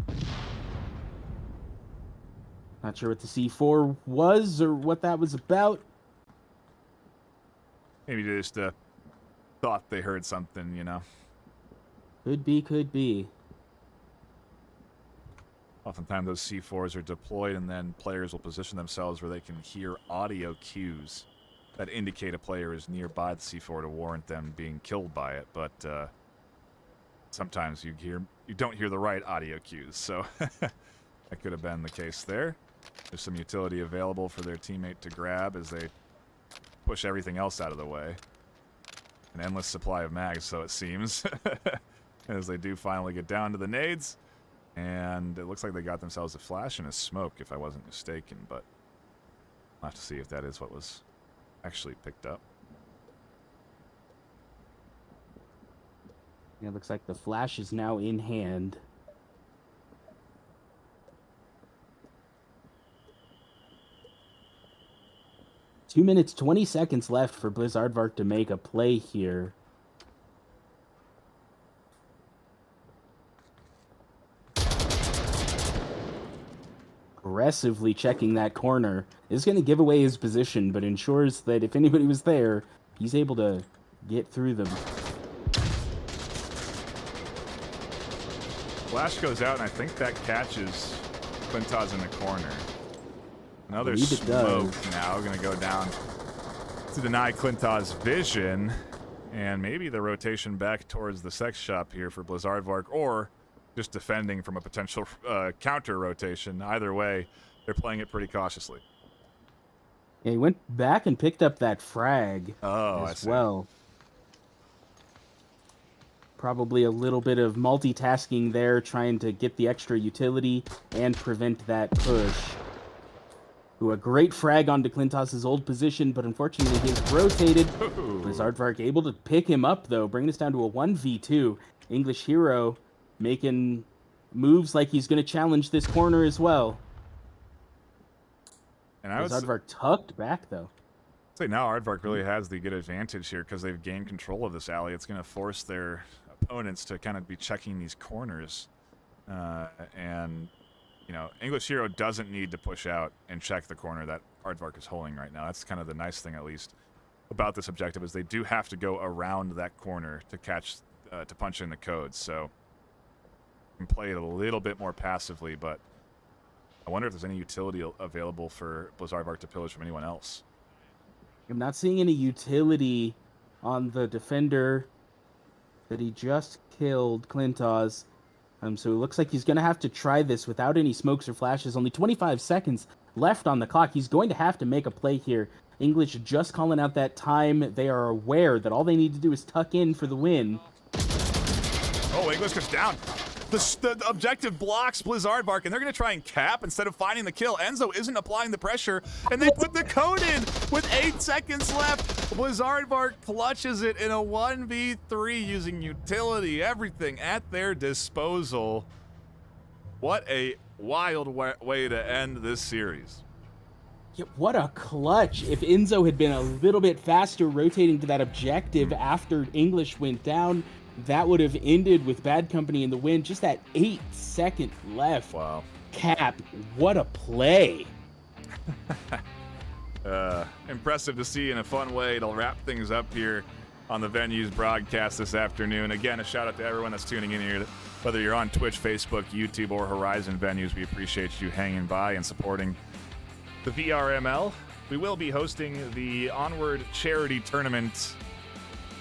Not sure what the C4 was or what that was about. Maybe they just thought they heard something, you know. Could be, could be. Oftentimes those C4s are deployed and then players will position themselves where they can hear audio cues that indicate a player is nearby the C4 to warrant them being killed by it, but sometimes you don't hear the right audio cues, so that could have been the case there. There's some utility available for their teammate to grab as they push everything else out of the way. An endless supply of mags, so it seems, as they do finally get down to the nades. And it looks like they got themselves a flash and a smoke, if I wasn't mistaken, but I'll have to see if that is what was actually picked up. Yeah, looks like the flash is now in hand. Two minutes, 20 seconds left for Blizzardvark to make a play here. Aggressively checking that corner. Is going to give away his position, but ensures that if anybody was there, he's able to get through them. Flash goes out, and I think that catches Quintaz in the corner. Another smoke now going to go down to deny Quintaz vision. And maybe the rotation back towards the sex shop here for Blizzardvark, or just defending from a potential counter rotation. Either way, they're playing it pretty cautiously. Yeah, he went back and picked up that frag as well. Probably a little bit of multitasking there, trying to get the extra utility and prevent that push. Ooh, a great frag onto Klintos' old position, but unfortunately he's rotated. Blizzardvark able to pick him up, though, bringing us down to a 1v2. English Hero making moves like he's going to challenge this corner as well. And I would Blizzardvark tucked back, though. Say now Aardvark really has the good advantage here because they've gained control of this alley. It's going to force their opponents to kind of be checking these corners. And, you know, English Hero doesn't need to push out and check the corner that Aardvark is holding right now. That's kind of the nice thing, at least, about this objective, is they do have to go around that corner to catch, to punch in the codes. So you can play it a little bit more passively, but I wonder if there's any utility available for Blizzardvark to pillage from anyone else. I'm not seeing any utility on the defender that he just killed, Klintos. So it looks like he's going to have to try this without any smokes or flashes. Only 25 seconds left on the clock. He's going to have to make a play here. English just calling out that time. They are aware that all they need to do is tuck in for the win. Oh, English goes down. The objective blocks Blizzardvark, and they're going to try and cap instead of finding the kill. Enzo isn't applying the pressure, and they put the code in with 8 seconds left. Blizzardvark clutches it in a 1v3 using utility, everything at their disposal. What a wild way to end this series. Yeah, what a clutch. If Enzo had been a little bit faster rotating to that objective after English went down, that would have ended with Bad Company in the win. Just that 8 second left. Wow. Cap, what a play. Impressive to see in a fun way. It'll wrap things up here on the Venues broadcast this afternoon. Again, a shout out to everyone that's tuning in here. Whether you're on Twitch, Facebook, YouTube, or Horizon Venues, we appreciate you hanging by and supporting the VRML. We will be hosting the Onward charity tournament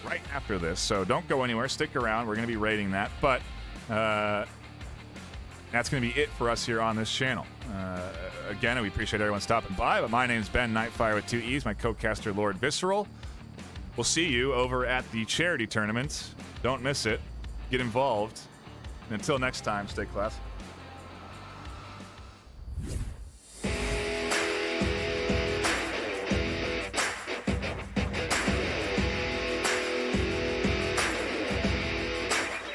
right after this, so don't go anywhere. Stick around. We're going to be rating that, but that's going to be it for us here on this channel. Again, we appreciate everyone stopping by, but my name's Ben Nightfire with 2 E's, my co-caster Lord Visceral. We'll see you over at the charity tournament. Don't miss it. Get involved. And until next time, stay classy.